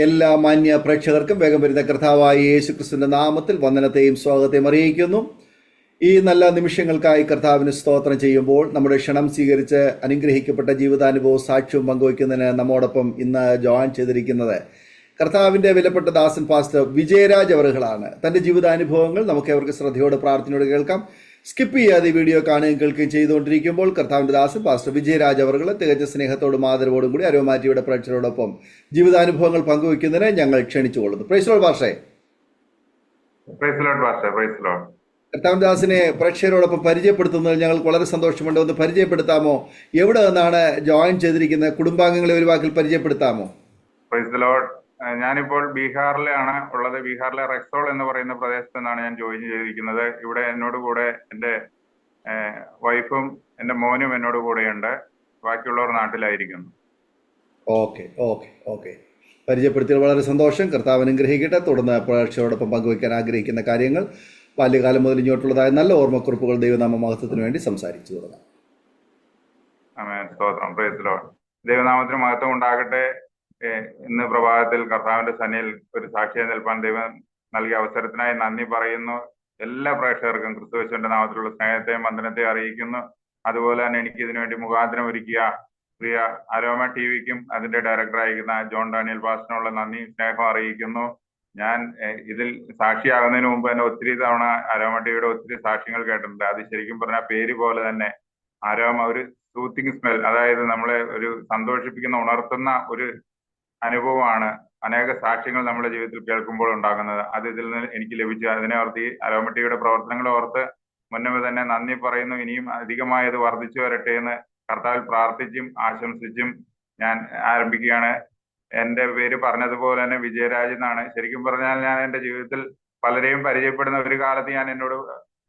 എല്ലാ മാന്യ പ്രേക്ഷകർക്കും വേഗം വരുന്ന കർത്താവായ യേശുക്രിസ്തുവിന്റെ നാമത്തിൽ വന്ദനത്തെയും സ്വാഗതത്തെയും അറിയിക്കുന്നു. ഈ നല്ല നിമിഷങ്ങൾക്കായി കർത്താവിന് സ്തോത്രം ചെയ്യുമ്പോൾ നമ്മുടെ ക്ഷണം സ്വീകരിച്ച് അനുഗ്രഹിക്കപ്പെട്ട ജീവിതാനുഭവവും സാക്ഷ്യവും പങ്കുവയ്ക്കുന്നതിന് നമ്മോടൊപ്പം ഇന്ന് ജോയിൻ ചെയ്തിരിക്കുന്നത് കർത്താവിൻ്റെ വിലപ്പെട്ട ദാസൻ പാസ്റ്റർ വിജയരാജ് അവറുകളാണ്. തൻ്റെ ജീവിതാനുഭവങ്ങൾ നമുക്ക് അവർക്ക് ശ്രദ്ധയോടെ പ്രാർത്ഥനയോടെ കേൾക്കാം. സ്കിപ്പ് ചെയ്യാതെ വീഡിയോ കാണുകയും കേൾക്കുകയും ചെയ്തുകൊണ്ടിരിക്കുമ്പോൾ കർത്താവിൻ്റെ ദാസൻ പാസ്റ്റർ വിജയരാജ് അവറുകൾ തികച്ച സ്നേഹത്തോടും ആദരവോടും കൂടി അരോമാറ്റിയുടെ പ്രേക്ഷകരോടൊപ്പം ജീവിതാനുഭവങ്ങൾ പങ്കുവയ്ക്കുന്നതിന് ഞങ്ങൾ ക്ഷണിച്ചുകൊള്ളുന്നു. പ്രൈസ് ലോർഡ് പാസ്റ്ററെ. കർത്താവിൻ്റെ ദാസിനെ പ്രേക്ഷകരോടൊപ്പം പരിചയപ്പെടുത്തുന്നതിൽ ഞങ്ങൾക്ക് വളരെ സന്തോഷമുണ്ട്. ഒന്ന് പരിചയപ്പെടുത്താമോ? എവിടെ നിന്നാണ് ജോയിൻ ചെയ്തിരിക്കുന്നത്? കുടുംബാംഗങ്ങളെ ഒരു വാക്കിൽ പരിചയപ്പെടുത്താമോ? ഞാനിപ്പോൾ ബീഹാറിലാണ് ഉള്ളത്. ബീഹാറിലെ റെക്സോൾ എന്ന് പറയുന്ന പ്രദേശത്ത് നിന്നാണ് ഞാൻ ജോയിൻ ചെയ്തിരിക്കുന്നത്. ഇവിടെ എന്നോട് കൂടെ എൻ്റെ വൈഫും എൻ്റെ മോനും എന്നോട് കൂടെയുണ്ട്. ബാക്കിയുള്ളവർ നാട്ടിലായിരിക്കുന്നു. ഓക്കെ ഓക്കെ ഓക്കെ പരിചയപ്പെടുത്തിയത് വളരെ സന്തോഷം. കർത്താവ് അനുഗ്രഹിക്കട്ടെ. തുടർന്ന് പ്രേക്ഷകരോടൊപ്പം പങ്കുവയ്ക്കാൻ ആഗ്രഹിക്കുന്ന കാര്യങ്ങൾ ബാല്യകാലം മുതൽ ഇങ്ങോട്ടുള്ളതായ നല്ല ഓർമ്മക്കുറിപ്പുകൾ ദൈവനാമ മഹത്വത്തിന് വേണ്ടി സംസാരിച്ചു തുടങ്ങാം. ആമേൻ. സ്തോത്രം. Praise Lord. ദൈവനാമത്തിന് മഹത്വം ഉണ്ടാകട്ടെ. ഇന്ന് പ്രഭാതത്തിൽ കർത്താവിന്റെ സന്നിധിയിൽ ഒരു സാക്ഷിയെ നിൽപ്പാൻ ദൈവം നൽകിയ അവസരത്തിനായി നന്ദി പറയുന്നു. എല്ലാ പ്രേക്ഷകർക്കും ക്രിസ്തുയേശുവിന്റെ നാമത്തിലുള്ള സ്നേഹത്തെയും വന്ദനത്തെയും അറിയിക്കുന്നു. അതുപോലെ തന്നെ എനിക്ക് ഇതിനുവേണ്ടി മുഖാന്തരം ഒരുക്കിയ പ്രിയ അരോമ ടിവിക്കും അതിന്റെ ഡയറക്ടറായിരിക്കുന്ന ജോൺ ഡാനിയൽ പാസ്റ്ററിനുള്ള നന്ദി സ്നേഹം അറിയിക്കുന്നു. ഞാൻ ഇതിൽ സാക്ഷിയാകുന്നതിന് മുമ്പ് തന്നെ ഒത്തിരി തവണ അരോമ ടിവിയുടെ ഒത്തിരി സാക്ഷ്യങ്ങൾ കേട്ടിട്ടുണ്ട്. അത് ശരിക്കും പറഞ്ഞാൽ പേര് പോലെ തന്നെ അരോമ ഒരു സൂത്തിങ് സ്മെൽ, അതായത് നമ്മളെ ഒരു സന്തോഷിപ്പിക്കുന്ന ഉണർത്തുന്ന ഒരു അനുഭവമാണ് അനേക സാക്ഷ്യങ്ങൾ നമ്മുടെ ജീവിതത്തിൽ കേൾക്കുമ്പോൾ ഉണ്ടാകുന്നത്. അത് ഇതിൽ നിന്ന് എനിക്ക് ലഭിച്ചു. അതിനെ ഓർത്ത് അരോമ ടിവിയുടെ പ്രവർത്തനങ്ങളെ ഓർത്ത് മുന്നമേ തന്നെ നന്ദി പറയുന്നു. ഇനിയും അധികമായി അത് വർദ്ധിച്ചു വരട്ടെ എന്ന് കർത്താവിൽ പ്രാർത്ഥിച്ചും ആശംസിച്ചും ഞാൻ ആരംഭിക്കുകയാണ്. എൻ്റെ പേര് പറഞ്ഞതുപോലെ തന്നെ വിജയരാജ് എന്നാണ്. ശരിക്കും പറഞ്ഞാൽ ഞാൻ എൻ്റെ ജീവിതത്തിൽ പലരെയും പരിചയപ്പെടുന്ന ഒരു കാലത്ത് എന്നോട്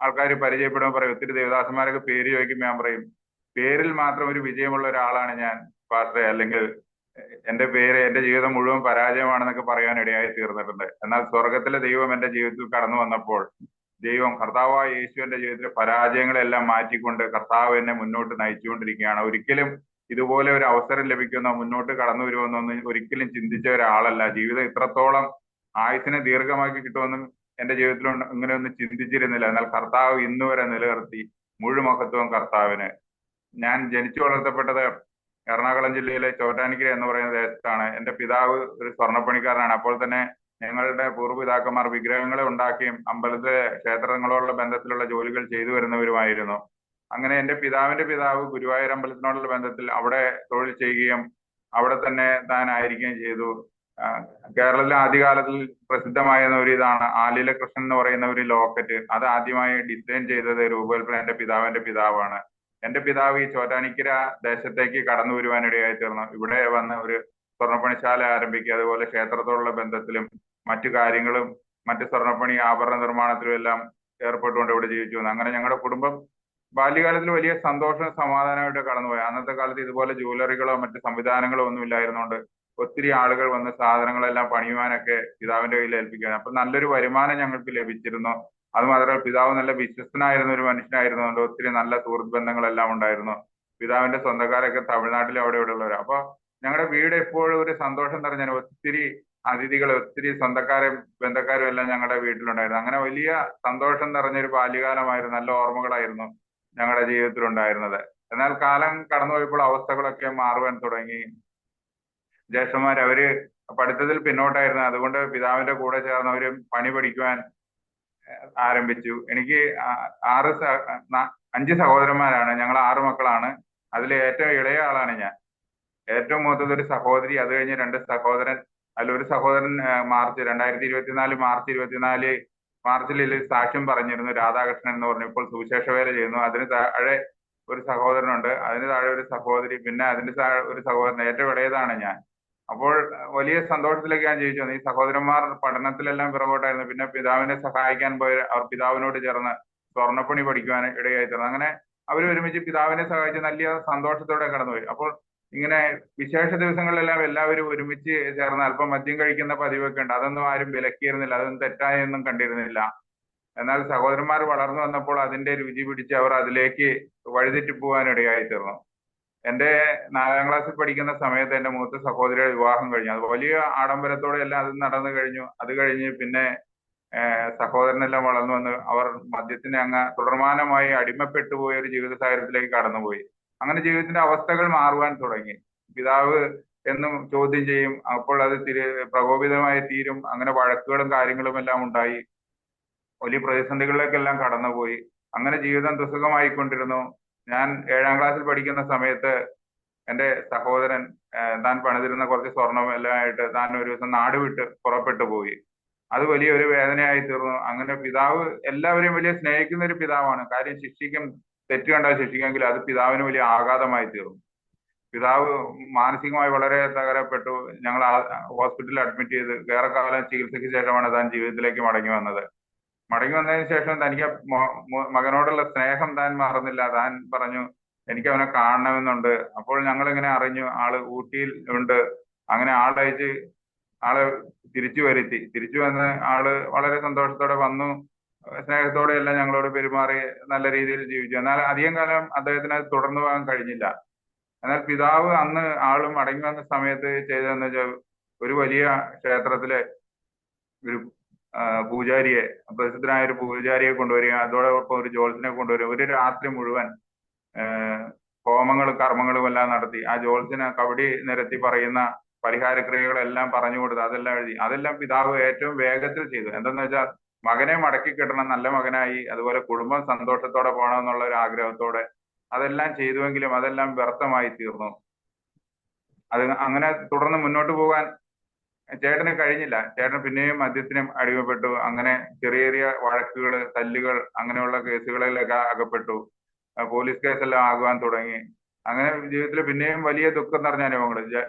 ആൾക്കാർ പരിചയപ്പെടുമ്പോൾ പറയും, ഒത്തിരി ദേവദാസന്മാരൊക്കെ പേര് ചോദിക്കുമ്പോൾ ഞാൻ പറയും, പേരിൽ മാത്രം ഒരു വിജയമുള്ള ഒരാളാണ് ഞാൻ പാസ്റ്ററെ, അല്ലെങ്കിൽ എന്റെ പേര് എന്റെ ജീവിതം മുഴുവൻ പരാജയമാണെന്നൊക്കെ പറയാൻ ഇടയായി തീർന്നിട്ടുണ്ട്. എന്നാൽ സ്വർഗത്തിലെ ദൈവം എന്റെ ജീവിതത്തിൽ കടന്നു വന്നപ്പോൾ ദൈവം കർത്താവായ യേശു എന്റെ ജീവിതത്തിലെ പരാജയങ്ങളെല്ലാം മാറ്റിക്കൊണ്ട് കർത്താവ് എന്നെ മുന്നോട്ട് നയിച്ചുകൊണ്ടിരിക്കുകയാണ്. ഒരിക്കലും ഇതുപോലെ ഒരു അവസരം ലഭിക്കുന്ന മുന്നോട്ട് കടന്നു വരുമെന്നൊന്നും ഒരിക്കലും ചിന്തിച്ച ഒരാളല്ല. ജീവിതം ഇത്രത്തോളം ആയുസിനെ ദീർഘമാക്കി കിട്ടുമെന്നും എന്റെ ജീവിതത്തിൽ ഇങ്ങനെയൊന്നും ചിന്തിച്ചിരുന്നില്ല. എന്നാൽ കർത്താവ് ഇന്ന് വരെ നിലനിർത്തി. മുഴുമഹത്വം കർത്താവിന്. ഞാൻ ജനിച്ചു വളർത്തപ്പെട്ടത് എറണാകുളം ജില്ലയിലെ ചോറ്റാനിക്കര എന്ന് പറയുന്ന ദേശത്താണ്. എന്റെ പിതാവ് ഒരു സ്വർണ്ണപ്പണിക്കാരനാണ്. അപ്പോൾ തന്നെ ഞങ്ങളുടെ പൂർവ്വപിതാക്കന്മാർ വിഗ്രഹങ്ങളെ ഉണ്ടാക്കിയും അമ്പലത്തിലെ ക്ഷേത്രങ്ങളോടുള്ള ബന്ധത്തിലുള്ള ജോലികൾ ചെയ്തു വരുന്നവരുമായിരുന്നു. അങ്ങനെ എന്റെ പിതാവിന്റെ പിതാവ് ഗുരുവായൂർ അമ്പലത്തിനോടുള്ള ബന്ധത്തിൽ അവിടെ തൊഴിൽ ചെയ്യുകയും അവിടെ തന്നെ താൻ ആയിരിക്കുകയും ചെയ്തു. കേരളത്തിലെ ആദ്യകാലത്തിൽ പ്രസിദ്ധമായ ഒരു ഇതാണ് ആലില കൃഷ്ണൻ എന്ന് പറയുന്ന ഒരു ലോക്കറ്റ്. അത് ആദ്യമായി ഡിസൈൻ ചെയ്തത് രൂപകൽപ്പന എന്റെ പിതാവിന്റെ പിതാവാണ്. എന്റെ പിതാവ് ഈ ചോറ്റാനിക്കര ദേശത്തേക്ക് കടന്നു വരുവാനിടയായി തീർന്നു. ഇവിടെ വന്ന് ഒരു സ്വർണ്ണപ്പണിശാല ആരംഭിക്കുക, അതുപോലെ ക്ഷേത്രത്തോടുള്ള ബന്ധത്തിലും മറ്റു കാര്യങ്ങളും മറ്റു സ്വർണ്ണപ്പണി ആഭരണ നിർമ്മാണത്തിലും എല്ലാം ഏർപ്പെട്ടുകൊണ്ട് ഇവിടെ ജീവിച്ചു വന്നു. അങ്ങനെ ഞങ്ങളുടെ കുടുംബം ബാല്യകാലത്തിൽ വലിയ സന്തോഷം സമാധാനമായിട്ട് കടന്നുപോയി. അന്നത്തെ കാലത്ത് ഇതുപോലെ ജ്വല്ലറികളോ മറ്റു സംവിധാനങ്ങളോ ഒന്നും ഇല്ലായിരുന്നുകൊണ്ട് ഒത്തിരി ആളുകൾ വന്ന് സാധനങ്ങളെല്ലാം പണിയുവാനൊക്കെ പിതാവിന്റെ കയ്യിൽ ഏൽപ്പിക്കുകയാണ്. അപ്പൊ നല്ലൊരു വരുമാനം ഞങ്ങൾക്ക് ലഭിച്ചിരുന്നു. അത് മാത്രമല്ല പിതാവ് നല്ല വിശ്വസ്തനായിരുന്ന ഒരു മനുഷ്യനായിരുന്നുകൊണ്ട് ഒത്തിരി നല്ല സുഹൃത്ത് ബന്ധങ്ങളെല്ലാം ഉണ്ടായിരുന്നു. പിതാവിന്റെ സ്വന്തക്കാരൊക്കെ തമിഴ്നാട്ടിൽ അവിടെ ഇവിടെ ഉള്ളവർ. അപ്പൊ ഞങ്ങളുടെ വീട് എപ്പോഴും ഒരു സന്തോഷം നിറഞ്ഞ ഒത്തിരി അതിഥികൾ, ഒത്തിരി സ്വന്തക്കാരും ബന്ധക്കാരും എല്ലാം ഞങ്ങളുടെ വീട്ടിലുണ്ടായിരുന്നു. അങ്ങനെ വലിയ സന്തോഷം നിറഞ്ഞൊരു ബാല്യകാലമായിരുന്നു. നല്ല ഓർമ്മകളായിരുന്നു ഞങ്ങളുടെ ജീവിതത്തിൽ ഉണ്ടായിരുന്നത്. എന്നാൽ കാലം കടന്നുപോയപ്പോൾ അവസ്ഥകളൊക്കെ മാറുവാൻ തുടങ്ങി. ജ്യേഷ്ഠന്മാർ അവര് പഠിത്തത്തിൽ പിന്നോട്ടായിരുന്നു. അതുകൊണ്ട് പിതാവിന്റെ കൂടെ ചേർന്ന് അവര് പണി പഠിക്കുവാൻ ആരംഭിച്ചു. എനിക്ക് 5 സഹോദരന്മാരാണ്. ഞങ്ങൾ 6 മക്കളാണ്. അതിൽ ഏറ്റവും ഇളയ ആളാണ് ഞാൻ. ഏറ്റവും മൂത്തത് ഒരു സഹോദരി, അത് കഴിഞ്ഞ് 2 സഹോദരൻ. അതിലൊരു സഹോദരൻ 2024 മാർച്ചിൽ സാക്ഷ്യം പറഞ്ഞിരുന്നു, രാധാകൃഷ്ണൻ എന്ന് പറഞ്ഞു. ഇപ്പോൾ സുവിശേഷ വേല ചെയ്യുന്നു. അതിന് താഴെ ഒരു സഹോദരനുണ്ട്, അതിന് താഴെ ഒരു സഹോദരി, പിന്നെ അതിന്റെ താഴെ ഒരു സഹോദരൻ. ഏറ്റവും ഇളയതാണ് ഞാൻ. അപ്പോൾ വലിയ സന്തോഷത്തിലേക്ക് ഞാൻ ജീവിച്ചു വന്നു. ഈ സഹോദരന്മാർ പഠനത്തിലെല്ലാം പിറകോട്ടായിരുന്നു. പിന്നെ പിതാവിനെ സഹായിക്കാൻ പോയി അവർ പിതാവിനോട് ചേർന്ന് സ്വർണ്ണപ്പണി പഠിക്കുവാൻ ഇടയായി തീർന്നു. അങ്ങനെ അവർ ഒരുമിച്ച് പിതാവിനെ സഹായിച്ച് നല്ല സന്തോഷത്തോടെ കടന്നുപോയി. അപ്പോൾ ഇങ്ങനെ വിശേഷ ദിവസങ്ങളിലെല്ലാം എല്ലാവരും ഒരുമിച്ച് ചേർന്ന് അല്പം മദ്യം കഴിക്കുന്ന പതിവൊക്കെ ഉണ്ട്. അതൊന്നും ആരും വിലക്കിയിരുന്നില്ല, അതൊന്നും തെറ്റായൊന്നും കണ്ടിരുന്നില്ല. എന്നാൽ സഹോദരന്മാർ വളർന്നു വന്നപ്പോൾ അതിന്റെ രുചി പിടിച്ച് അവർ അതിലേക്ക് വഴിതെറ്റി പോകാൻ ഇടയായി തീർന്നു. എന്റെ 4ാം ക്ലാസ്സിൽ പഠിക്കുന്ന സമയത്ത് എന്റെ മൂത്ത സഹോദരിയുടെ വിവാഹം കഴിഞ്ഞു. അത് വലിയ ആഡംബരത്തോടെ എല്ലാം അത് നടന്നു കഴിഞ്ഞു. അത് കഴിഞ്ഞ് പിന്നെ സഹോദരനെല്ലാം വളർന്നു വന്ന് അവർ മദ്യത്തിന് അങ്ങ് തുടർമാനമായി അടിമപ്പെട്ടു പോയ ഒരു ജീവിത സാഹചര്യത്തിലേക്ക് കടന്നുപോയി. അങ്ങനെ ജീവിതത്തിന്റെ അവസ്ഥകൾ മാറുവാൻ തുടങ്ങി. പിതാവ് എന്നും ചോദ്യം ചെയ്യും, അപ്പോൾ അത് പ്രകോപിതമായി തീരും. അങ്ങനെ വഴക്കുകളും കാര്യങ്ങളും എല്ലാം ഉണ്ടായി. വലിയ പ്രതിസന്ധികളിലേക്കെല്ലാം കടന്നുപോയി. അങ്ങനെ ജീവിതം ദുസ്സഹമായിക്കൊണ്ടിരുന്നു. ഞാൻ 7ാം ക്ലാസ്സിൽ പഠിക്കുന്ന സമയത്ത് എന്റെ സഹോദരൻ താൻ പണിതിരുന്ന കുറച്ച് സ്വർണം എല്ലാം ആയിട്ട് താൻ ഒരു ദിവസം നാട് വിട്ട് പുറപ്പെട്ടു പോയി. അത് വലിയൊരു വേദനയായി തീർന്നു. അങ്ങനെ പിതാവ് എല്ലാവരെയും വലിയ സ്നേഹിക്കുന്ന ഒരു പിതാവാണ്. കാര്യം ശിക്ഷിക്കും, തെറ്റ് കണ്ടാൽ ശിക്ഷിക്കുമെങ്കിൽ അത് പിതാവിന് വലിയ ആഘാതമായി തീർന്നു. പിതാവ് മാനസികമായി വളരെ തകരപ്പെട്ടു. ഞങ്ങൾ ഹോസ്പിറ്റലിൽ അഡ്മിറ്റ് ചെയ്ത് ഏറെക്കാലം ചികിത്സയ്ക്ക് ശേഷമാണ് താൻ ജീവിതത്തിലേക്ക് മടങ്ങി വന്നത്. മടങ്ങി വന്നതിന് ശേഷം തനിക്ക് മകനോടുള്ള സ്നേഹം താൻ മറന്നില്ല. താൻ പറഞ്ഞു, എനിക്ക് അവനെ കാണണമെന്നുണ്ട്. അപ്പോൾ ഞങ്ങൾ ഇങ്ങനെ അറിഞ്ഞു ആള് ഊട്ടിയിൽ ഉണ്ട്. അങ്ങനെ ആളയച്ച് ആളെ തിരിച്ചു വരുത്തി. തിരിച്ചു വന്ന് ആള് വളരെ സന്തോഷത്തോടെ വന്നു. സ്നേഹത്തോടെ എല്ലാം ഞങ്ങളോട് പെരുമാറി നല്ല രീതിയിൽ ജീവിച്ചു. എന്നാൽ അധികം കാലം അദ്ദേഹത്തിന് അത് തുടർന്നു പോകാൻ കഴിഞ്ഞില്ല. എന്നാൽ പിതാവ് അന്ന് ആള് മടങ്ങി വന്ന സമയത്ത് ചെയ്തതെന്ന് വെച്ചാൽ ഒരു വലിയ ക്ഷേത്രത്തിലെ ഒരു പൂജാരിയെ, പ്രസിദ്ധനായ ഒരു പൂജാരിയെ കൊണ്ടുവരിക, അതോടൊപ്പം ഒരു ജ്യോത്സ്യനെ കൊണ്ടുവരിക. ഒരു രാത്രി മുഴുവൻ ഹോമങ്ങളും കർമ്മങ്ങളും എല്ലാം നടത്തി ആ ജ്യോത്സ്യന് കബഡി നിരത്തി പറയുന്ന പരിഹാരക്രിയകളെല്ലാം പറഞ്ഞു കൊടുത്ത് അതെല്ലാം എഴുതി. അതെല്ലാം പിതാവ് ഏറ്റവും വേഗത്തിൽ ചെയ്തു. എന്തെന്ന് വെച്ചാൽ മകനെ മടക്കി കിട്ടണം, നല്ല മകനായി, അതുപോലെ കുടുംബം സന്തോഷത്തോടെ പോകണം എന്നുള്ള ഒരു ആഗ്രഹത്തോടെ അതെല്ലാം ചെയ്തുവെങ്കിലും അതെല്ലാം വ്യർത്ഥമായി തീർന്നു. അത് അങ്ങനെ തുടർന്ന് മുന്നോട്ട് പോകാൻ ചേട്ടന് കഴിഞ്ഞില്ല. ചേട്ടൻ പിന്നെയും മദ്യത്തിനും അടിമപ്പെട്ടു. അങ്ങനെ ചെറിയ ചെറിയ വഴക്കുകൾ, തല്ലുകൾ, അങ്ങനെയുള്ള കേസുകളിലൊക്കെ അകപ്പെട്ടു. പോലീസ് കേസെല്ലാം ആകുവാൻ തുടങ്ങി. അങ്ങനെ ജീവിതത്തിൽ പിന്നെയും വലിയ ദുഃഖം നിറഞ്ഞ അനുഭവങ്ങൾ.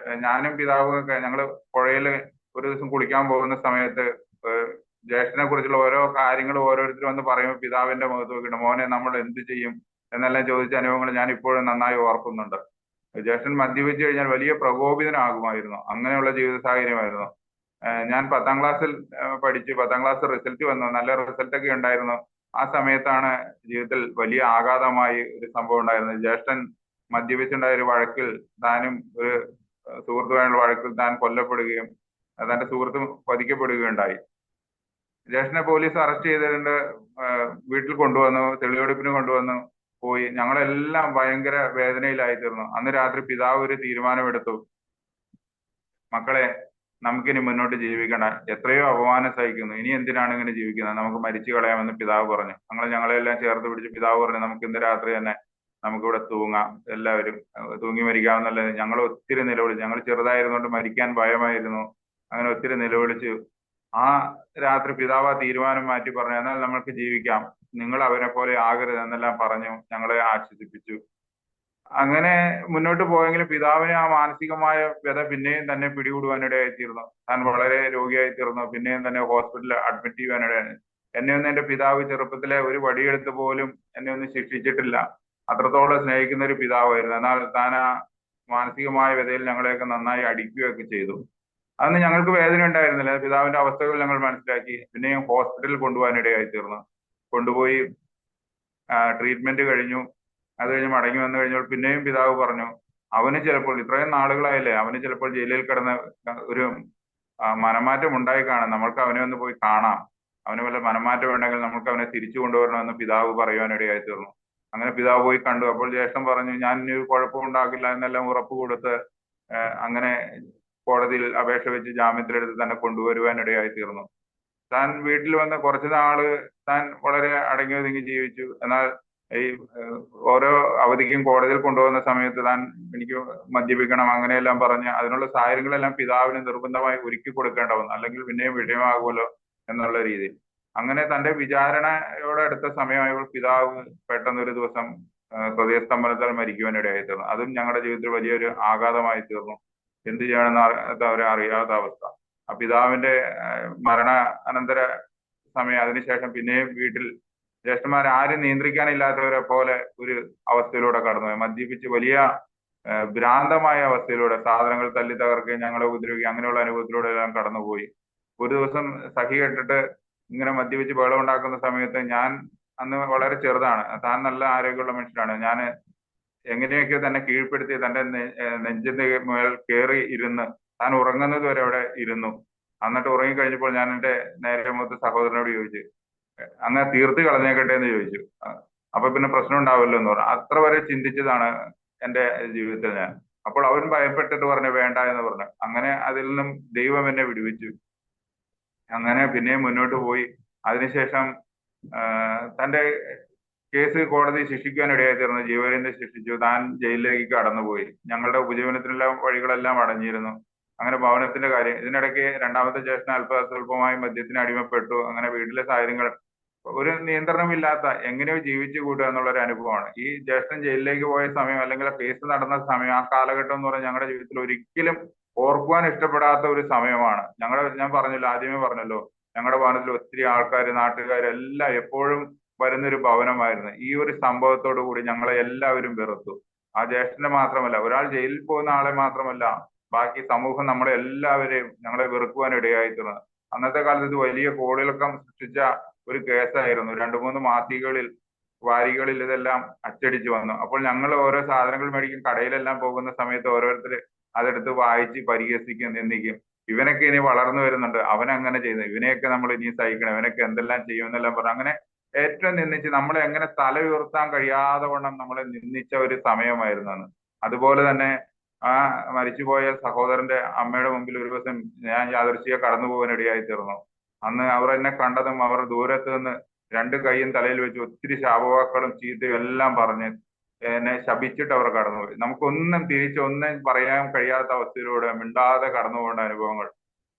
ഞാനും പിതാവും ഒക്കെ ഞങ്ങള് പുഴയിൽ ഒരു ദിവസം കുളിക്കാൻ പോകുന്ന സമയത്ത് ജ്യേഷ്ഠനെ കുറിച്ചുള്ള ഓരോ കാര്യങ്ങൾ ഓരോരുത്തർ വന്ന് പറയുമ്പോൾ പിതാവിന്റെ മുഖത്ത് നോക്കിയിട്ട് മോനെ നമ്മൾ എന്ത് ചെയ്യും എന്നെല്ലാം ചോദിച്ച അനുഭവങ്ങൾ ഞാൻ ഇപ്പോഴും നന്നായി ഓർക്കുന്നുണ്ട്. ജ്യേഷ്ഠൻ മദ്യപിച്ചു കഴിഞ്ഞാൽ വലിയ പ്രകോപിതനാകുമായിരുന്നു. അങ്ങനെയുള്ള ജീവിത സാഹചര്യമായിരുന്നു. ഞാൻ 10ാം ക്ലാസ്സിൽ പഠിച്ചു. 10ാം ക്ലാസ് റിസൾട്ട് വന്നു. നല്ല റിസൾട്ടൊക്കെ ഉണ്ടായിരുന്നു. ആ സമയത്താണ് ജീവിതത്തിൽ വലിയ ആഘാതമായി ഒരു സംഭവം ഉണ്ടായിരുന്നത്. ജ്യേഷ്ഠൻ മദ്യപിച്ചുണ്ടായ ഒരു വഴക്കിൽ താനും ഒരു സുഹൃത്തുമായുള്ള വഴക്കിൽ താൻ കൊല്ലപ്പെടുകയും തന്റെ സുഹൃത്തും വധിക്കപ്പെടുകയുണ്ടായി. ജ്യേഷ്ഠനെ പോലീസ് അറസ്റ്റ് ചെയ്തിട്ടുണ്ട്. വീട്ടിൽ കൊണ്ടുവന്നു, തെളിവെടുപ്പിന് കൊണ്ടുവന്നു. പോയി. ഞങ്ങളെല്ലാം ഭയങ്കര വേദനയിലായി തീർന്നു. അന്ന് രാത്രി പിതാവ് ഒരു തീരുമാനമെടുത്തു. മക്കളെ, നമുക്കിനി മുന്നോട്ട് ജീവിക്കണ്ട. എത്രയോ അപമാനം സഹിക്കുന്നു. ഇനി എന്തിനാണ് ഇങ്ങനെ ജീവിക്കുന്നത്? നമുക്ക് മരിച്ചു കളയാമെന്ന് പിതാവ് പറഞ്ഞു. ഞങ്ങളെല്ലാം ചേർത്ത് പിടിച്ച് പിതാവ് പറഞ്ഞു, നമുക്ക് ഇന്ന് രാത്രി തന്നെ നമുക്കിവിടെ തൂങ്ങാം, എല്ലാവരും തൂങ്ങി മരിക്കാമെന്നുള്ളത്. ഞങ്ങൾ ഒത്തിരി നിലവിളിച്ചു. ഞങ്ങൾ ചെറുതായിരുന്നുകൊണ്ട് മരിക്കാൻ ഭയമായിരുന്നു. അങ്ങനെ ഒത്തിരി നിലവിളിച്ചു. ആ രാത്രി പിതാവ് ആ തീരുമാനം മാറ്റി പറഞ്ഞു, എന്നാൽ നമ്മൾക്ക് ജീവിക്കാം, നിങ്ങൾ അവരെ പോലെ ആകരുത് എന്നെല്ലാം പറഞ്ഞു ഞങ്ങളെ ആശ്വസിപ്പിച്ചു. അങ്ങനെ മുന്നോട്ട് പോയെങ്കിലും പിതാവിന് ആ മാനസികമായ വ്യത പിന്നെയും തന്നെ പിടികൂടുവാനിടയായി തീർന്നു. താൻ വളരെ രോഗിയായി തീർന്നു. പിന്നെയും തന്നെ ഹോസ്പിറ്റലിൽ അഡ്മിറ്റ് ചെയ്യുവാനിടയായി. എന്നെ ഒന്നും എന്റെ പിതാവ് ചെറുപ്പത്തിലെ ഒരു വടിയെടുത്ത് പോലും എന്നെ ഒന്നും ശിക്ഷിച്ചിട്ടില്ല. അത്രത്തോളം സ്നേഹിക്കുന്ന ഒരു പിതാവായിരുന്നു. എന്നാൽ താൻ ആ മാനസികമായ വ്യതയിൽ ഞങ്ങളെയൊക്കെ നന്നായി അടിക്കുകയൊക്കെ ചെയ്തു. അന്ന് ഞങ്ങൾക്ക് വേദന ഉണ്ടായിരുന്നില്ല. പിതാവിന്റെ അവസ്ഥകൾ ഞങ്ങൾ മനസ്സിലാക്കി. പിന്നെയും ഹോസ്പിറ്റലിൽ കൊണ്ടുപോകാനിടയായി തീർന്നു. കൊണ്ടുപോയി ട്രീറ്റ്മെന്റ് കഴിഞ്ഞു. അത് കഴിഞ്ഞ് മടങ്ങി വന്നു കഴിഞ്ഞപ്പോൾ പിന്നെയും പിതാവ് പറഞ്ഞു, അവന് ചിലപ്പോൾ ഇത്രയും നാളുകളായില്ലേ, അവന് ചിലപ്പോൾ ജയിലിൽ കിടന്ന് ഒരു മനമാറ്റം ഉണ്ടായി കാണാം. നമ്മൾക്ക് അവനെ ഒന്ന് പോയി കാണാം. അവന് വല്ല മനമാറ്റം ഉണ്ടെങ്കിൽ നമുക്ക് അവനെ തിരിച്ചു കൊണ്ടുവരണമെന്ന് പിതാവ് പറയുവാനിടയായി തീർന്നു. അങ്ങനെ പിതാവ് പോയി കണ്ടു. അപ്പോൾ ജ്യേഷ്ഠൻ പറഞ്ഞു, ഞാൻ ഇനി കുഴപ്പമുണ്ടാക്കില്ല എന്നെല്ലാം ഉറപ്പ് കൊടുത്ത് അങ്ങനെ കോടതിയിൽ അപേക്ഷ വെച്ച് ജാമ്യത്തിലെടുത്ത് തന്നെ കൊണ്ടുവരുവാനിടയായി തീർന്നു. താൻ വീട്ടിൽ വന്ന് കുറച്ചു നാള് താൻ വളരെ അടങ്ങി ഒതുങ്ങി ജീവിച്ചു. എന്നാൽ ഈ ഓരോ അവധിക്കും കോടതിയിൽ കൊണ്ടുപോകുന്ന സമയത്ത് താൻ എനിക്ക് മദ്യപിക്കണം അങ്ങനെയെല്ലാം പറഞ്ഞ് അതിനുള്ള സാഹചര്യങ്ങളെല്ലാം പിതാവിന് നിർബന്ധമായി ഒരുക്കി കൊടുക്കേണ്ട വന്നു. അല്ലെങ്കിൽ പിന്നെയും വിഷയമാകുമല്ലോ എന്നുള്ള രീതിയിൽ. അങ്ങനെ തന്റെ വിചാരണയോടെ അടുത്ത സമയമായപ്പോൾ പിതാവ് പെട്ടെന്ന് ഒരു ദിവസം ഹൃദയസ്തംഭനത്താൽ മരിക്കുവാനിടയായി തീർന്നു. അതും ഞങ്ങളുടെ ജീവിതത്തിൽ വലിയൊരു ആഘാതമായി തീർന്നു. എന്ത് ചെയ്യണമെന്ന് അവരെ അറിയാത്ത അവസ്ഥ. ആ പിതാവിന്റെ മരണ അനന്തര സമയം അതിനുശേഷം പിന്നെയും വീട്ടിൽ ജ്യേഷ്ഠന്മാരെ ആരും നിയന്ത്രിക്കാനില്ലാത്തവരെ പോലെ ഒരു അവസ്ഥയിലൂടെ കടന്നുപോയി. മദ്യപിച്ച് വലിയ ഭ്രാന്തമായ അവസ്ഥയിലൂടെ സാധനങ്ങൾ തല്ലി തകർക്കുകയും ഞങ്ങളെ ഉപദ്രവിക്കുകയും അങ്ങനെയുള്ള അനുഭവത്തിലൂടെ എല്ലാം കടന്നുപോയി. ഒരു ദിവസം സഖി കെട്ടിട്ട് ഇങ്ങനെ മദ്യപിച്ച് ബഹളം ഉണ്ടാക്കുന്ന സമയത്ത് ഞാൻ അന്ന് വളരെ ചെറുതാണ്, താൻ നല്ല ആരോഗ്യമുള്ള മനുഷ്യനാണ്, ഞാൻ എങ്ങനെയൊക്കെ തന്നെ കീഴ്പ്പെടുത്തി തന്റെ നെഞ്ചിന്റെ മേൽ കയറി ഇരുന്ന് താൻ ഉറങ്ങുന്നത് വരെ അവിടെ ഇരുന്നു. എന്നിട്ട് ഉറങ്ങിക്കഴിഞ്ഞപ്പോൾ ഞാൻ എന്റെ നേരെ മൂത്ത സഹോദരനോട് ചോദിച്ചു, അങ്ങ് തീർത്ത് കളഞ്ഞേക്കട്ടെ എന്ന് ചോദിച്ചു. അപ്പൊ പിന്നെ പ്രശ്നം ഉണ്ടാവില്ലോ എന്ന് പറഞ്ഞു. അത്ര വരെ ചിന്തിച്ചതാണ് എന്റെ ജീവിതത്തിൽ ഞാൻ. അപ്പോൾ അവൻ ഭയപ്പെട്ടിട്ട് പറഞ്ഞു വേണ്ട എന്ന് പറഞ്ഞു. അങ്ങനെ അതിൽ നിന്നും ദൈവം എന്നെ വിടുവിച്ചു. അങ്ങനെ പിന്നെയും മുന്നോട്ട് പോയി. അതിനുശേഷം തന്റെ കേസ് കോടതി ശിക്ഷിക്കാൻ ഇടയായി തീർന്നു. ജീവപര്യന്തം ശിക്ഷിച്ചു. താൻ ജയിലിലേക്ക് കടന്നുപോയി. ഞങ്ങളുടെ ഉപജീവനത്തിനുള്ള വഴികളെല്ലാം അടഞ്ഞിരുന്നു. അങ്ങനെ ഭവനത്തിന്റെ കാര്യം. ഇതിനിടയ്ക്ക് രണ്ടാമത്തെ ജ്യേഷ്ഠൻ സ്വല്പമായി മദ്യത്തിന് അടിമപ്പെട്ടു. അങ്ങനെ വീട്ടിലെ സാഹചര്യങ്ങൾ ഒരു നിയന്ത്രണമില്ലാത്ത എങ്ങനെയോ ജീവിച്ചു കൂട്ടുക എന്നുള്ള ഒരു അനുഭവമാണ്. ഈ ജ്യേഷ്ഠൻ ജയിലിലേക്ക് പോയ സമയം അല്ലെങ്കിൽ കേസ് നടന്ന സമയം, ആ കാലഘട്ടം എന്ന് പറഞ്ഞാൽ ഞങ്ങളുടെ ജീവിതത്തിൽ ഒരിക്കലും ഓർക്കുവാൻ ഇഷ്ടപ്പെടാത്ത ഒരു സമയമാണ്. ഞാൻ പറഞ്ഞല്ലോ, ആദ്യമേ പറഞ്ഞല്ലോ, ഞങ്ങളുടെ ഭവനത്തിൽ ഒത്തിരി ആൾക്കാർ, നാട്ടുകാരെല്ലാം എപ്പോഴും വരുന്നൊരു ഭവനമായിരുന്നു. ഈ ഒരു സംഭവത്തോടു കൂടി ഞങ്ങളെ എല്ലാവരും വെറുത്തു. ആ ജ്യേഷ്ഠനെ മാത്രമല്ല, ഒരാൾ ജയിലിൽ പോകുന്ന ആളെ മാത്രമല്ല, ബാക്കി സമൂഹം നമ്മളെ എല്ലാവരെയും ഞങ്ങളെ വെറുക്കുവാൻ ഇടയായി തീർന്നു. അന്നത്തെ കാലത്ത് ഇത് വലിയ കോളിളക്കം സൃഷ്ടിച്ച ഒരു കേസായിരുന്നു. 2-3 മാസികകളിൽ, വാരികളിൽ ഇതെല്ലാം അച്ചടിച്ചു വന്നു. അപ്പോൾ ഞങ്ങൾ ഓരോ സാധനങ്ങൾ മേടിക്കും, കടയിലെല്ലാം പോകുന്ന സമയത്ത് ഓരോരുത്തർ അതെടുത്ത് വായിച്ച് പരിഹസിക്കും, നിന്ദിക്കും. ഇവനൊക്കെ ഇനി വളർന്നു വരുന്നുണ്ട്, അവൻ അങ്ങനെ ചെയ്യുന്നു, ഇവനെയൊക്കെ നമ്മൾ ഇനി സഹിക്കണം, ഇവനൊക്കെ എന്തെല്ലാം ചെയ്യുമെന്നെല്ലാം പറഞ്ഞു. അങ്ങനെ ഏറ്റവും നിന്ദിച്ച് നമ്മളെ എങ്ങനെ തല ഉയർത്താൻ കഴിയാതെ വണ്ണം നമ്മളെ നിന്ദിച്ച ഒരു സമയമായിരുന്നു അന്ന്. അതുപോലെ തന്നെ ആ മരിച്ചുപോയ സഹോദരന്റെ അമ്മയുടെ മുമ്പിൽ ഒരു ദിവസം ഞാൻ യാദൃശ്ചിക കടന്നു പോകാൻ ഇടയായി തീർന്നു. അന്ന് അവർ എന്നെ കണ്ടതും അവർ ദൂരത്ത് നിന്ന് 2 കൈയും തലയിൽ വെച്ച് ഒത്തിരി ശാപവാക്കളും ചീത്തയും എല്ലാം പറഞ്ഞ് എന്നെ ശപിച്ചിട്ട് അവർ കടന്നുപോയി. നമുക്കൊന്നും തിരിച്ചൊന്നും പറയാൻ കഴിയാത്ത അവസ്ഥയിലൂടെ മിണ്ടാതെ കടന്നു പോകേണ്ട അനുഭവങ്ങൾ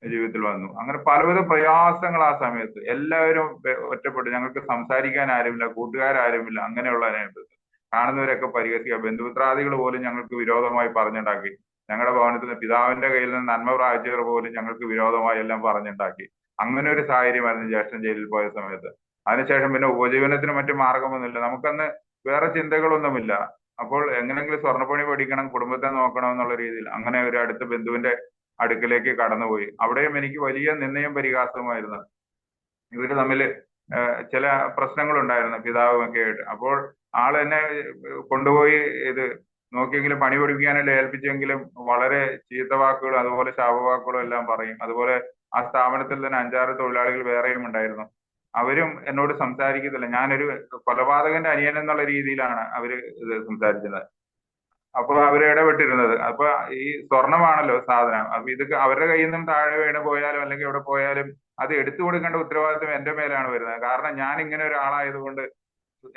ജീവിതത്തിൽ വന്നു. അങ്ങനെ പലവിധ പ്രയാസങ്ങൾ ആ സമയത്ത്. എല്ലാവരും ഒറ്റപ്പെട്ടു. ഞങ്ങൾക്ക് സംസാരിക്കാൻ ആരുമില്ല, കൂട്ടുകാരാരുമില്ല. അങ്ങനെയുള്ള അനുഭവത്തിൽ കാണുന്നവരൊക്കെ പരിഹസിക്കുക. ബന്ധുമിത്രാദികൾ പോലും ഞങ്ങൾക്ക് വിരോധമായി പറഞ്ഞുണ്ടാക്കി. ഞങ്ങളുടെ ഭവനത്തിൽ നിന്ന് പിതാവിന്റെ കയ്യിൽ നിന്ന് നന്മ പ്രാപിച്ചവർ പോലും ഞങ്ങൾക്ക് വിരോധമായി എല്ലാം പറഞ്ഞുണ്ടാക്കി. അങ്ങനെ ഒരു സാഹചര്യമായിരുന്നു ജ്യേഷ്ഠൻ ജയിലിൽ പോയ സമയത്ത്. അതിനുശേഷം പിന്നെ ഉപജീവനത്തിന് മറ്റു മാർഗമൊന്നുമില്ല. നമുക്കന്ന് വേറെ ചിന്തകളൊന്നുമില്ല. അപ്പോൾ എങ്ങനെങ്കിലും സ്വർണ്ണപ്പണി പഠിക്കണം, കുടുംബത്തെ നോക്കണം എന്നുള്ള രീതിയിൽ അങ്ങനെ ഒരു അടുത്ത ബന്ധുവിന്റെ അടുക്കിലേക്ക് കടന്നുപോയി. അവിടെയും എനിക്ക് വലിയ നിന്ദയും പരിഹാസവുമായിരുന്നു. ഇവര് തമ്മിൽ ചില പ്രശ്നങ്ങളുണ്ടായിരുന്നു, പിതാവും ഒക്കെ ആയിട്ട്. അപ്പോൾ ആള് എന്നെ കൊണ്ടുപോയി ഇത് നോക്കിയെങ്കിലും പണി പഠിപ്പിക്കാനായിട്ട് ഏൽപ്പിച്ചെങ്കിലും വളരെ ചീത്ത വാക്കുകളും അതുപോലെ ശാപവാക്കുകളും എല്ലാം പറയും. അതുപോലെ ആ സ്ഥാപനത്തിൽ തന്നെ 5-6 തൊഴിലാളികൾ വേറെയും ഉണ്ടായിരുന്നു. അവരും എന്നോട് സംസാരിക്കത്തില്ല. ഞാനൊരു കൊലപാതകന്റെ അനിയൻ എന്നുള്ള രീതിയിലാണ് അവര് ഇത് സംസാരിച്ചത്. അപ്പൊ അവര് ഇടപെട്ടിരുന്നത്. അപ്പൊ ഈ സ്വർണമാണല്ലോ സാധനം. അപ്പൊ ഇത് അവരുടെ കയ്യിൽ നിന്നും താഴെ വീണ് പോയാലും അല്ലെങ്കിൽ എവിടെ പോയാലും അത് എടുത്തു കൊടുക്കേണ്ട ഉത്തരവാദിത്വം എന്റെ മേലാണ് വരുന്നത്. കാരണം ഞാൻ ഇങ്ങനെ ഒരാളായതുകൊണ്ട്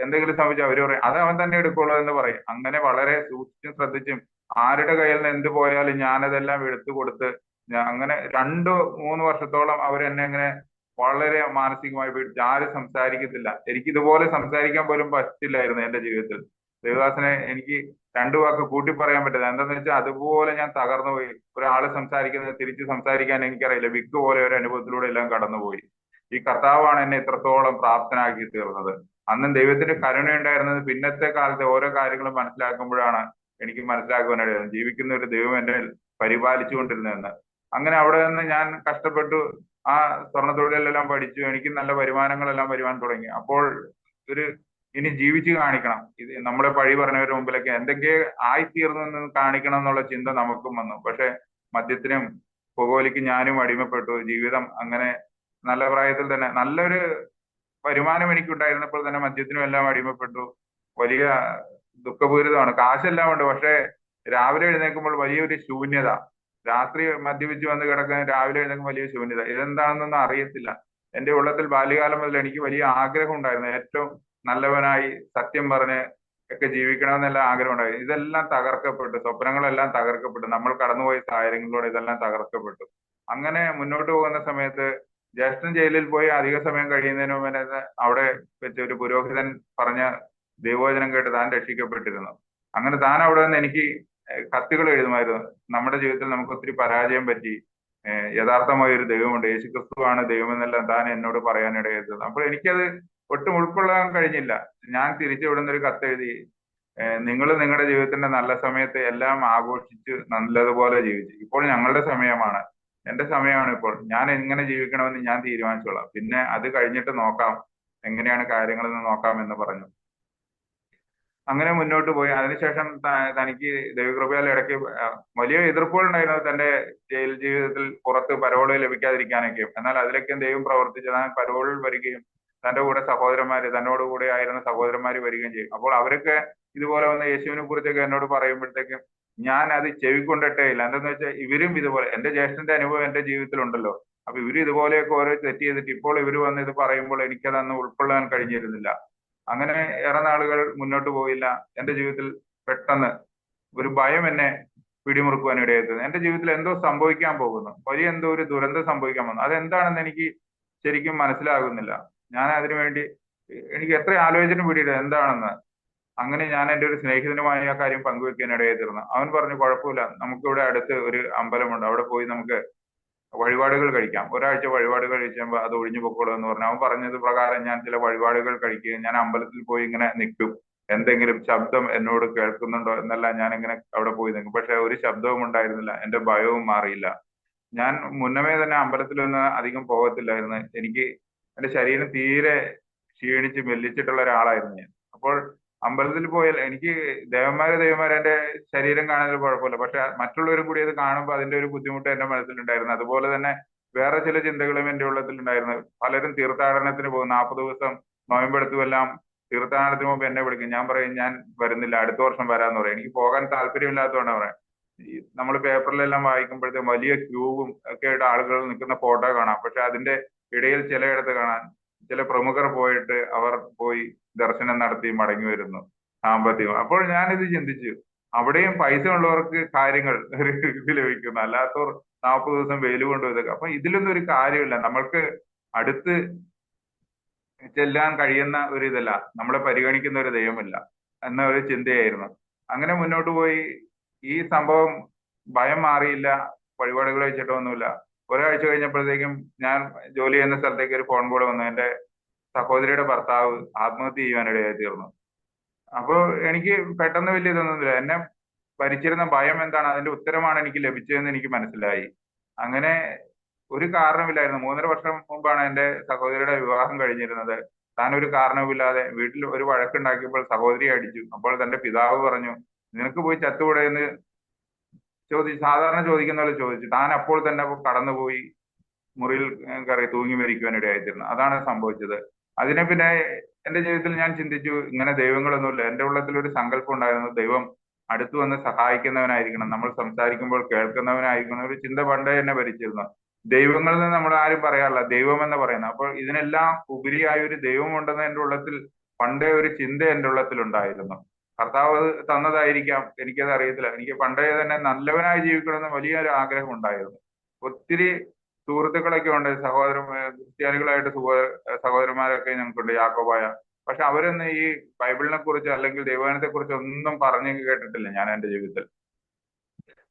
എന്തെങ്കിലും സംഭവിച്ചാൽ അവര് പറയും അത് അവൻ തന്നെ എടുക്കുള്ളൂ എന്ന് പറയും. അങ്ങനെ വളരെ സൂക്ഷിച്ചും ശ്രദ്ധിച്ചും ആരുടെ കയ്യിൽ നിന്ന് എന്ത് പോയാലും ഞാനതെല്ലാം എടുത്തു കൊടുത്ത് അങ്ങനെ 2-3 വർഷത്തോളം അവരെന്നെ അങ്ങനെ വളരെ മാനസികമായി പോയിട്ട് ആരും സംസാരിക്കത്തില്ല. എനിക്ക് ഇതുപോലെ സംസാരിക്കാൻ പോലും പറ്റില്ലായിരുന്നു എന്റെ ജീവിതത്തിൽ. ദേവദാസനെ എനിക്ക് 2 വാക്ക് കൂട്ടി പറയാൻ പറ്റില്ല. എന്താന്ന് വെച്ചാൽ അതുപോലെ ഞാൻ തകർന്നു പോയി. ഒരാള് സംസാരിക്കുന്നത് തിരിച്ച് സംസാരിക്കാൻ എനിക്കറിയില്ല. വിക്ക് പോലെ ഒരു അനുഭവത്തിലൂടെ എല്ലാം കടന്നുപോയി. ഈ കർത്താവാണ് എന്നെ ഇത്രത്തോളം പ്രാപ്തനാക്കി തീർന്നത്. അന്നും ദൈവത്തിന്റെ കരുണയുണ്ടായിരുന്നത് പിന്നത്തെ കാലത്തെ ഓരോ കാര്യങ്ങളും മനസ്സിലാക്കുമ്പോഴാണ് എനിക്ക് മനസ്സിലാക്കുവാനായിട്ട് ജീവിക്കുന്ന ഒരു ദൈവം എന്നെ പരിപാലിച്ചുകൊണ്ടിരുന്നതെന്ന്. അങ്ങനെ അവിടെ നിന്ന് ഞാൻ കഷ്ടപ്പെട്ടു ആ സ്വർണ്ണ തൊഴിലെല്ലാം പഠിച്ചു. എനിക്ക് നല്ല വരുമാനങ്ങളെല്ലാം വരുവാൻ തുടങ്ങി. അപ്പോൾ ഒരു ഇനി ജീവിച്ചു കാണിക്കണം, ഇത് നമ്മളെ പഴി പറഞ്ഞവരുടെ മുമ്പിലൊക്കെ എന്തൊക്കെ ആയിത്തീർന്നു കാണിക്കണം എന്നുള്ള ചിന്ത നമുക്കും വന്നു. പക്ഷെ മദ്യത്തിനും പുകവലിക്കും ഞാനും അടിമപ്പെട്ടു. ജീവിതം അങ്ങനെ നല്ല പ്രായത്തിൽ തന്നെ നല്ലൊരു വരുമാനം എനിക്കുണ്ടായിരുന്നപ്പോൾ തന്നെ മദ്യത്തിനും എല്ലാം അടിമപ്പെട്ടു. വലിയ ദുഃഖപൂരിതമാണ്. കാശെല്ലാം ഉണ്ട്, പക്ഷെ രാവിലെ എഴുന്നേൽക്കുമ്പോൾ വലിയൊരു ശൂന്യത. രാത്രി മദ്യപിച്ച് വന്ന് കിടക്കുന്ന രാവിലെ എഴുന്നേൽക്കുമ്പോൾ വലിയ ശൂന്യത. ഇതെന്താണെന്നൊന്നും അറിയത്തില്ല. എന്റെ ഉള്ളത്തിൽ ബാല്യകാലം മുതൽ എനിക്ക് വലിയ ആഗ്രഹം ഉണ്ടായിരുന്നു. ഏറ്റവും നല്ലവനായി സത്യം പറഞ്ഞ് ഒക്കെ ജീവിക്കണമെന്നെല്ലാം ആഗ്രഹം ഉണ്ടായിരുന്നു. ഇതെല്ലാം തകർക്കപ്പെട്ടു. സ്വപ്നങ്ങളെല്ലാം തകർക്കപ്പെട്ടു. നമ്മൾ കടന്നുപോയ സാഹചര്യങ്ങളിലൂടെ ഇതെല്ലാം തകർക്കപ്പെട്ടു. അങ്ങനെ മുന്നോട്ട് പോകുന്ന സമയത്ത് ജ്യേഷ്ഠൻ ജയിലിൽ പോയി അധിക സമയം കഴിയുന്നതിന് മുമ്പ് തന്നെ അവിടെ വെച്ച് ഒരു പുരോഹിതൻ പറഞ്ഞ ദൈവവചനം കേട്ട് താൻ രക്ഷിക്കപ്പെട്ടിരുന്നു. അങ്ങനെ താൻ അവിടെ നിന്ന് എനിക്ക് കത്തുകൾ എഴുതുമായിരുന്നു. നമ്മുടെ ജീവിതത്തിൽ നമുക്ക് ഒത്തിരി പരാജയം പറ്റി, യഥാർത്ഥമായ ഒരു ദൈവമുണ്ട്, യേശുക്രിസ്തുവാണ് ദൈവമെന്നെല്ലാം താൻ എന്നോട് പറയാനിടയായത്. അപ്പോൾ എനിക്കത് ഒട്ടും ഉൾക്കൊള്ളാൻ കഴിഞ്ഞില്ല. ഞാൻ തിരിച്ചു ഇവിടുന്ന് ഒരു കത്തെഴുതി, നിങ്ങൾ നിങ്ങളുടെ ജീവിതത്തിന്റെ നല്ല സമയത്ത് എല്ലാം ആഘോഷിച്ച് നല്ലതുപോലെ ജീവിച്ചു. ഇപ്പോൾ ഞങ്ങളുടെ സമയമാണ്, എന്റെ സമയമാണ് ഇപ്പോൾ. ഞാൻ എങ്ങനെ ജീവിക്കണമെന്ന് ഞാൻ തീരുമാനിച്ചോളാം. പിന്നെ അത് കഴിഞ്ഞിട്ട് നോക്കാം, എങ്ങനെയാണ് കാര്യങ്ങളെന്ന് നോക്കാം എന്ന് പറഞ്ഞു. അങ്ങനെ മുന്നോട്ട് പോയി. അതിനുശേഷം തനിക്ക് ദൈവകൃപയാൽ ഇടയ്ക്ക് വലിയ എതിർപ്പുകൾ ഉണ്ടായിരുന്നു തന്റെ ജയിൽ ജീവിതത്തിൽ, പുറത്ത് പരോള് ലഭിക്കാതിരിക്കാനൊക്കെയും. എന്നാൽ അതിലൊക്കെ ദൈവം പ്രവർത്തിച്ച് താൻ പരോളിൽ വരികയും തന്റെ കൂടെ സഹോദരന്മാര്, തന്നോട് കൂടെ ആയിരുന്ന സഹോദരന്മാര് വരികയും ചെയ്യും. അപ്പോൾ അവരൊക്കെ ഇതുപോലെ വന്ന് യേശുവിനെ കുറിച്ചൊക്കെ എന്നോട് പറയുമ്പോഴത്തേക്കും ഞാൻ അത് ചെവിക്കൊണ്ടിട്ടേ ഇല്ല. എന്തെന്ന് വെച്ചാൽ ഇവരും ഇതുപോലെ, എന്റെ ജ്യേഷ്ഠന്റെ അനുഭവം എന്റെ ജീവിതത്തിലുണ്ടല്ലോ. അപ്പൊ ഇവര് ഇതുപോലെയൊക്കെ ഓരോ തെറ്റ് ചെയ്തിട്ട് ഇപ്പോൾ ഇവര് വന്ന് ഇത് പറയുമ്പോൾ എനിക്കതന്ന് ഉൾക്കൊള്ളാൻ കഴിഞ്ഞിരുന്നില്ല. അങ്ങനെ ഏറെ നാളുകൾ മുന്നോട്ട് പോയില്ല. എന്റെ ജീവിതത്തിൽ പെട്ടെന്ന് ഒരു ഭയം എന്നെ പിടിമുറുക്കുവാൻ ഇടയായത്. എന്റെ ജീവിതത്തിൽ എന്തോ സംഭവിക്കാൻ പോകുന്നു, വലിയ എന്തോ ഒരു ദുരന്തം സംഭവിക്കാൻ പോകുന്നു. അതെന്താണെന്ന് എനിക്ക് ശരിക്കും മനസ്സിലാകുന്നില്ല. ഞാൻ അതിനുവേണ്ടി എനിക്ക് എത്ര ആലോചന പിടിയില്ല എന്താണെന്ന്. അങ്ങനെ ഞാൻ എൻ്റെ ഒരു സ്നേഹിതനുമായി ആ കാര്യം പങ്കുവെക്കാൻ ഇടയായിത്തീർന്നു. അവൻ പറഞ്ഞു, കുഴപ്പമില്ല, നമുക്കിവിടെ അടുത്ത് ഒരു അമ്പലമുണ്ട്, അവിടെ പോയി നമുക്ക് വഴിപാടുകൾ കഴിക്കാം. ഒരാഴ്ച വഴിപാടുകൾ കഴിക്കുമ്പോൾ അത് ഒഴിഞ്ഞു പൊക്കോളൂ എന്ന് പറഞ്ഞു. അവൻ പറഞ്ഞത് പ്രകാരം ഞാൻ ചില വഴിപാടുകൾ കഴിക്കുകയും ഞാൻ അമ്പലത്തിൽ പോയി ഇങ്ങനെ നിൽക്കും. എന്തെങ്കിലും ശബ്ദം എന്നോട് കേൾക്കുന്നുണ്ടോ എന്നെല്ലാം ഞാൻ ഇങ്ങനെ അവിടെ പോയി നിൽക്കും. പക്ഷെ ഒരു ശബ്ദവും ഉണ്ടായിരുന്നില്ല. എന്റെ ഭയവും മാറിയില്ല. ഞാൻ മുന്നമേ തന്നെ അമ്പലത്തിലൊന്നും അധികം പോകത്തില്ലായിരുന്നു. എനിക്ക് എന്റെ ശരീരം തീരെ ക്ഷീണിച്ച് മെല്ലിച്ചിട്ടുള്ള ഒരാളായിരുന്നു ഞാൻ. അപ്പോൾ അമ്പലത്തിൽ പോയാൽ എനിക്ക് ദേവന്മാരെ എന്റെ ശരീരം കാണുന്നതിൽ കുഴപ്പമില്ല. പക്ഷെ മറ്റുള്ളവരും കൂടി അത് കാണുമ്പോൾ അതിന്റെ ഒരു ബുദ്ധിമുട്ട് എന്റെ മനസ്സിലുണ്ടായിരുന്നു. അതുപോലെ തന്നെ വേറെ ചില ചിന്തകളും എന്റെ ഉള്ളത്തിലുണ്ടായിരുന്നു. പലരും തീർത്ഥാടനത്തിന് പോകും, 40 ദിവസം നോയമ്പെടുത്തും എല്ലാം തീർത്ഥാടനത്തിന് മുമ്പ് എന്നെ വിളിക്കും. ഞാൻ പറയും ഞാൻ വരുന്നില്ല, അടുത്ത വർഷം വരാന്ന് പറയും. എനിക്ക് പോകാൻ താല്പര്യമില്ലാത്തതുകൊണ്ട് പറയാം. ഈ നമ്മൾ പേപ്പറിലെല്ലാം വായിക്കുമ്പോഴത്തെ വലിയ ക്യൂവും ഒക്കെ ആയിട്ട് ആളുകൾ നിൽക്കുന്ന ഫോട്ടോ കാണാം. പക്ഷെ അതിന്റെ ഇടയിൽ ചിലയിടത്ത് കാണാൻ ചില പ്രമുഖർ പോയിട്ട് അവർ പോയി ദർശനം നടത്തി മടങ്ങി വരുന്നു, സാമ്പത്തികം. അപ്പോൾ ഞാനിത് ചിന്തിച്ചു, അവിടെയും പൈസ ഉള്ളവർക്ക് കാര്യങ്ങൾ ഒരു ഇത് ലഭിക്കുന്നു, അല്ലാത്തവർ 40 ദിവസം വെയിൽ കൊണ്ട് ഇതൊക്കെ. അപ്പൊ ഇതിലൊന്നും ഒരു കാര്യമില്ല. നമ്മൾക്ക് അടുത്ത് ചെല്ലാൻ കഴിയുന്ന ഒരു ഇതല്ല, നമ്മളെ പരിഗണിക്കുന്ന ഒരു ദൈവമില്ല എന്ന ഒരു ചിന്തയായിരുന്നു. അങ്ങനെ മുന്നോട്ട് പോയി. ഈ സംഭവം ഭയം മാറിയില്ല, വഴിപാടുകൾ വെച്ചിട്ടൊന്നുമില്ല. ഒരാഴ്ച കഴിഞ്ഞപ്പോഴത്തേക്കും ഞാൻ ജോലി ചെയ്യുന്ന സ്ഥലത്തേക്ക് ഒരു ഫോൺ കോൾ വന്നു. എന്റെ സഹോദരിയുടെ ഭർത്താവ് ആത്മഹത്യ ചെയ്യുവാനിടയായി തീർന്നു. അപ്പൊ എനിക്ക് പെട്ടെന്ന് വലിയ ഇതൊന്നുമില്ല. എന്നെ ഭരിച്ചിരുന്ന ഭയം എന്താണ്, അതിന്റെ ഉത്തരമാണ് എനിക്ക് ലഭിച്ചതെന്ന് എനിക്ക് മനസ്സിലായി. അങ്ങനെ ഒരു കാരണമില്ലായിരുന്നു. 3.5 വർഷം മുമ്പാണ് എന്റെ സഹോദരിയുടെ വിവാഹം കഴിഞ്ഞിരുന്നത്. താൻ ഒരു കാരണവുമില്ലാതെ വീട്ടിൽ ഒരു വഴക്കുണ്ടാക്കിയപ്പോൾ സഹോദരി അടിച്ചു. അപ്പോൾ തന്റെ പിതാവ് പറഞ്ഞു, നിനക്ക് പോയി ചത്തുകൂടെ എന്ന് സാധാരണ ചോദിക്കുന്ന പോലെ ചോദിച്ചു. താൻ അപ്പോൾ തന്നെ കടന്നുപോയി മുറിയിൽ കയറി തൂങ്ങി മരിക്കുവാൻ ഇടയായിത്തീർന്നു. അതാണ് സംഭവിച്ചത്. അതിനെ പിന്നെ എന്റെ ജീവിതത്തിൽ ഞാൻ ചിന്തിച്ചു, ഇങ്ങനെ ദൈവങ്ങളൊന്നുമില്ല. എന്റെ ഉള്ളത്തിൽ ഒരു സങ്കല്പം ഉണ്ടായിരുന്നു, ദൈവം അടുത്തു വന്ന് സഹായിക്കുന്നവനായിരിക്കണം, നമ്മൾ സംസാരിക്കുമ്പോൾ കേൾക്കുന്നവനായിരിക്കണം. ഒരു ചിന്ത പണ്ടേ എന്നെ ഭരിച്ചിരുന്നു. ദൈവങ്ങളിൽ നിന്ന് നമ്മൾ ആരും പറയാറില്ല, ദൈവം എന്ന് പറയുന്നത്. അപ്പോൾ ഇതിനെല്ലാം ഉപരിയായ ഒരു ദൈവം ഉണ്ടെന്ന് എന്റെ ഉള്ളത്തിൽ പണ്ടേ ഒരു ചിന്ത എന്റെ ഉള്ളത്തിൽ ഉണ്ടായിരുന്നു. കർത്താവ് അത് തന്നതായിരിക്കാം, എനിക്കത് അറിയത്തില്ല. എനിക്ക് പണ്ടേ തന്നെ നല്ലവനായി ജീവിക്കണമെന്ന് വലിയൊരു ആഗ്രഹം ഉണ്ടായിരുന്നു. ഒത്തിരി സുഹൃത്തുക്കളൊക്കെ ഉണ്ട്, ക്രിസ്ത്യാനികളായിട്ട് സഹോദരന്മാരൊക്കെ ഞങ്ങൾക്കുണ്ട്, യാക്കോബായ. പക്ഷെ അവരൊന്നും ഈ ബൈബിളിനെ കുറിച്ച് അല്ലെങ്കിൽ ദൈവജനത്തെ കുറിച്ച് ഒന്നും പറഞ്ഞു കേട്ടിട്ടില്ല ഞാൻ എന്റെ ജീവിതത്തിൽ.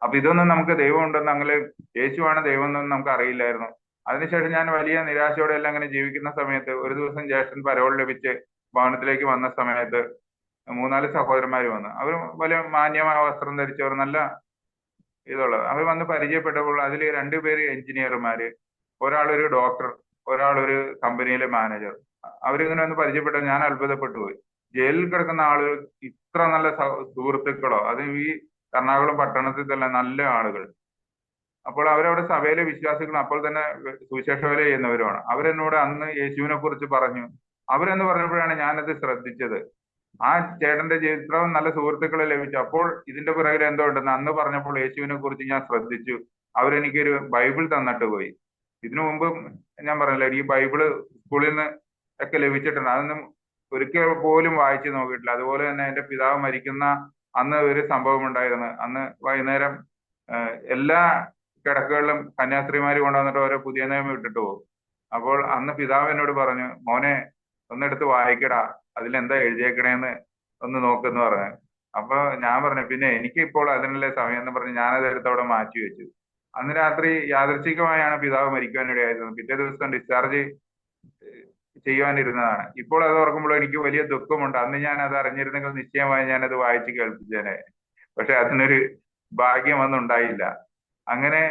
അപ്പൊ ഇതൊന്നും നമുക്ക് ദൈവം ഉണ്ടെന്ന്, അങ്ങനെ യേശുവാണ് ദൈവം എന്നൊന്നും നമുക്ക് അറിയില്ലായിരുന്നു. അതിനുശേഷം ഞാൻ വലിയ നിരാശയോടെ എല്ലാം അങ്ങനെ ജീവിക്കുന്ന സമയത്ത് ഒരു ദിവസം ജ്യേഷ്ഠൻ പരോൾ ലഭിച്ച് ഭവനത്തിലേക്ക് വന്ന സമയത്ത് 3-4 സഹോദരന്മാർ വന്നു. അവർ വലിയ മാന്യമായ വസ്ത്രം ധരിച്ചവർ, നല്ല ഇതുള്ളത്. അവർ വന്ന് പരിചയപ്പെട്ടപ്പോൾ അതിൽ 2 പേര് എഞ്ചിനീയർമാര്, ഒരാളൊരു ഡോക്ടർ, ഒരാളൊരു കമ്പനിയിലെ മാനേജർ. അവരിങ്ങനെ ഒന്ന് പരിചയപ്പെട്ട ഞാൻ അത്ഭുതപ്പെട്ടു പോയി. ജയിലിൽ കിടക്കുന്ന ആളുകൾ ഇത്ര നല്ല സുഹൃത്തുക്കളോ, അത് ഈ എറണാകുളം പട്ടണത്തിൽ തന്നെ നല്ല ആളുകൾ. അപ്പോൾ അവരവിടെ സഭയിലെ വിശ്വാസികളും അപ്പോൾ തന്നെ സുവിശേഷ വേല ചെയ്യുന്നവരുമാണ്. അവരെന്നോട് അന്ന് യേശുവിനെ കുറിച്ച് പറഞ്ഞു. അവരെന്ന് പറഞ്ഞപ്പോഴാണ് ഞാനത് ശ്രദ്ധിച്ചത്. ആ ചേട്ടന്റെ ഇത്രയും നല്ല സുഹൃത്തുക്കളെ ലഭിച്ചു. അപ്പോൾ ഇതിന്റെ പിറകിൽ എന്തോ ഉണ്ടെന്ന് അന്ന് പറഞ്ഞപ്പോൾ യേശുവിനെ കുറിച്ച് ഞാൻ ശ്രദ്ധിച്ചു. അവരെനിക്കൊരു ബൈബിൾ തന്നിട്ട് പോയി. ഇതിനു മുമ്പ് ഞാൻ പറഞ്ഞില്ല, ഈ ബൈബിള് സ്കൂളിൽ നിന്ന് ഒക്കെ ലഭിച്ചിട്ടുണ്ട്. അതൊന്നും ഒരിക്കൽ പോലും വായിച്ചു നോക്കിയിട്ടില്ല. അതുപോലെ തന്നെ എന്റെ പിതാവ് മരിക്കുന്ന അന്ന് ഒരു സംഭവം ഉണ്ടായിരുന്നു. അന്ന് വൈകുന്നേരം എല്ലാ കിടക്കുകളിലും കന്യാസ്ത്രീമാര് കൊണ്ടുവന്നിട്ട് ഓരോ പുതിയ നിയമം ഇട്ടിട്ട് പോകും. അപ്പോൾ അന്ന് പിതാവ് എന്നോട് പറഞ്ഞു, മോനെ ഒന്നെടുത്ത് വായിക്കടാ, അതിലെന്താ എഴുതിയേക്കണേന്ന് ഒന്ന് നോക്കെന്ന് പറഞ്ഞു. അപ്പൊ ഞാൻ പറഞ്ഞു, പിന്നെ എനിക്ക് ഇപ്പോൾ അതിനല്ലേ സമയം എന്ന് പറഞ്ഞ് ഞാനത് എടുത്ത് അവിടെ മാറ്റി വെച്ചു. അന്ന് രാത്രി യാദൃച്ഛികമായാണ് പിതാവ് മരിക്കാനിടയായത്. പിറ്റേ ദിവസം ഡിസ്ചാർജ് ചെയ്യുവാനിരുന്നതാണ്. ഇപ്പോൾ അത് ഓർക്കുമ്പോൾ എനിക്ക് വലിയ ദുഃഖമുണ്ട്. അന്ന് ഞാൻ അത് അറിഞ്ഞിരുന്നെങ്കിൽ നിശ്ചയമായി ഞാൻ അത് വായിച്ച് കേൾപ്പിച്ചേനെ. പക്ഷെ അതിനൊരു ഭാഗ്യം ഒന്നും ഉണ്ടായില്ല. അങ്ങനെ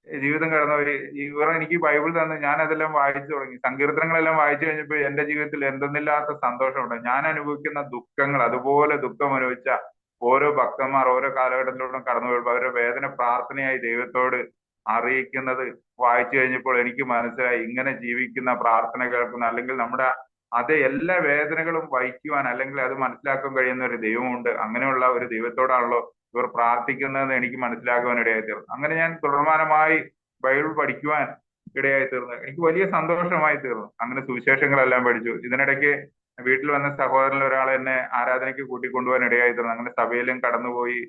ജീവിതം കടന്നുപോയി. ഇവർ എനിക്ക് ബൈബിൾ തന്ന് ഞാൻ അതെല്ലാം വായിച്ചു തുടങ്ങി. സങ്കീർത്തനങ്ങളെല്ലാം വായിച്ചു കഴിഞ്ഞപ്പോൾ എന്റെ ജീവിതത്തിൽ എന്തെന്നില്ലാത്ത സന്തോഷമുണ്ട്. ഞാൻ അനുഭവിക്കുന്ന ദുഃഖങ്ങൾ, അതുപോലെ ദുഃഖം അനുഭവിച്ച ഓരോ ഭക്തന്മാർ ഓരോ കാലഘട്ടത്തിലൂടെ കടന്നു പോയപ്പോൾ അവരുടെ വേദന പ്രാർത്ഥനയായി ദൈവത്തോട് അറിയിക്കുന്നത് വായിച്ചു കഴിഞ്ഞപ്പോൾ എനിക്ക് മനസ്സിലായി, ഇങ്ങനെ ജീവിക്കുന്ന, പ്രാർത്ഥന കേൾക്കുന്ന, അല്ലെങ്കിൽ നമ്മുടെ അതേ എല്ലാ വേദനകളും വഹിക്കുവാൻ അല്ലെങ്കിൽ അത് മനസ്സിലാക്കാൻ കഴിയുന്ന ഒരു ദൈവമുണ്ട്. അങ്ങനെയുള്ള ഒരു ദൈവത്തോടാണല്ലോ ഇവർ പ്രാർത്ഥിക്കുന്നതെന്ന് എനിക്ക് മനസ്സിലാക്കുവാൻ ഇടയായി തീർന്നു. അങ്ങനെ ഞാൻ തുടർമാനമായി ബൈബിൾ പഠിക്കുവാൻ ഇടയായി തീർന്നു. എനിക്ക് വലിയ സന്തോഷമായി തീർന്നു. അങ്ങനെ സുവിശേഷങ്ങളെല്ലാം പഠിച്ചു. ഇതിനിടയ്ക്ക് വീട്ടിൽ വന്ന സഹോദരനിൽ ഒരാൾ എന്നെ ആരാധനയ്ക്ക് കൂട്ടിക്കൊണ്ടുപോകാൻ ഇടയായി തീർന്നു. അങ്ങനെ സഭയിലും കടന്നുപോയി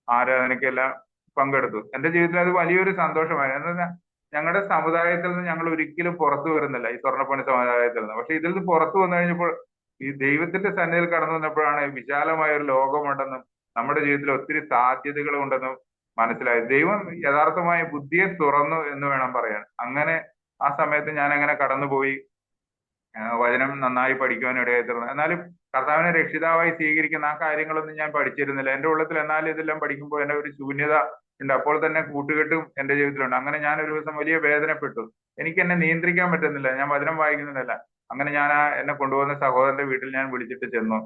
ആരാധനയ്ക്കെല്ലാം പങ്കെടുത്തു. എന്റെ ജീവിതത്തിൽ അത് വലിയൊരു സന്തോഷമായി. എന്താ, ഞങ്ങളുടെ സമുദായത്തിൽ നിന്ന് ഞങ്ങൾ ഒരിക്കലും പുറത്തു വരുന്നില്ല, ഈ സ്വർണ്ണപ്പണി സമുദായത്തിൽ നിന്ന്. പക്ഷെ ഇതിൽ നിന്ന് പുറത്തു വന്നു കഴിഞ്ഞപ്പോൾ ഈ ദൈവത്തിന്റെ സന്നിധിയിൽ കടന്നു വന്നപ്പോഴാണ് വിശാലമായ ഒരു ലോകമുണ്ടെന്നും നമ്മുടെ ജീവിതത്തിൽ ഒത്തിരി സാധ്യതകൾ ഉണ്ടെന്നും മനസ്സിലായി. ദൈവം യഥാർത്ഥമായ ബുദ്ധിയെ തുറന്നു എന്ന് വേണം പറയാൻ. അങ്ങനെ ആ സമയത്ത് ഞാൻ അങ്ങനെ കടന്നുപോയി വചനം നന്നായി പഠിക്കുവാൻ ഇടയായി തീർന്നു. എന്നാലും കർത്താവിനെ രക്ഷിതാവായി സ്വീകരിക്കുന്ന ആ കാര്യങ്ങളൊന്നും ഞാൻ പഠിച്ചിരുന്നില്ല എന്റെ ഉള്ളത്തിൽ. എന്നാലും ഇതെല്ലാം പഠിക്കുമ്പോൾ എന്റെ ഒരു ശൂന്യത ഉണ്ട്. അപ്പോൾ തന്നെ കൂട്ടുകെട്ടും എന്റെ ജീവിതത്തിലുണ്ട്. അങ്ങനെ ഞാൻ ഒരു ദിവസം വലിയ വേദനപ്പെട്ടു. എനിക്ക് എന്നെ നിയന്ത്രിക്കാൻ പറ്റുന്നില്ല, ഞാൻ വചനം വായിക്കുന്നില്ല. അങ്ങനെ ഞാൻ എന്നെ കൊണ്ടുപോകുന്ന സഹോദരന്റെ വീട്ടിൽ ഞാൻ വിളിച്ചിട്ട് ചെന്നു.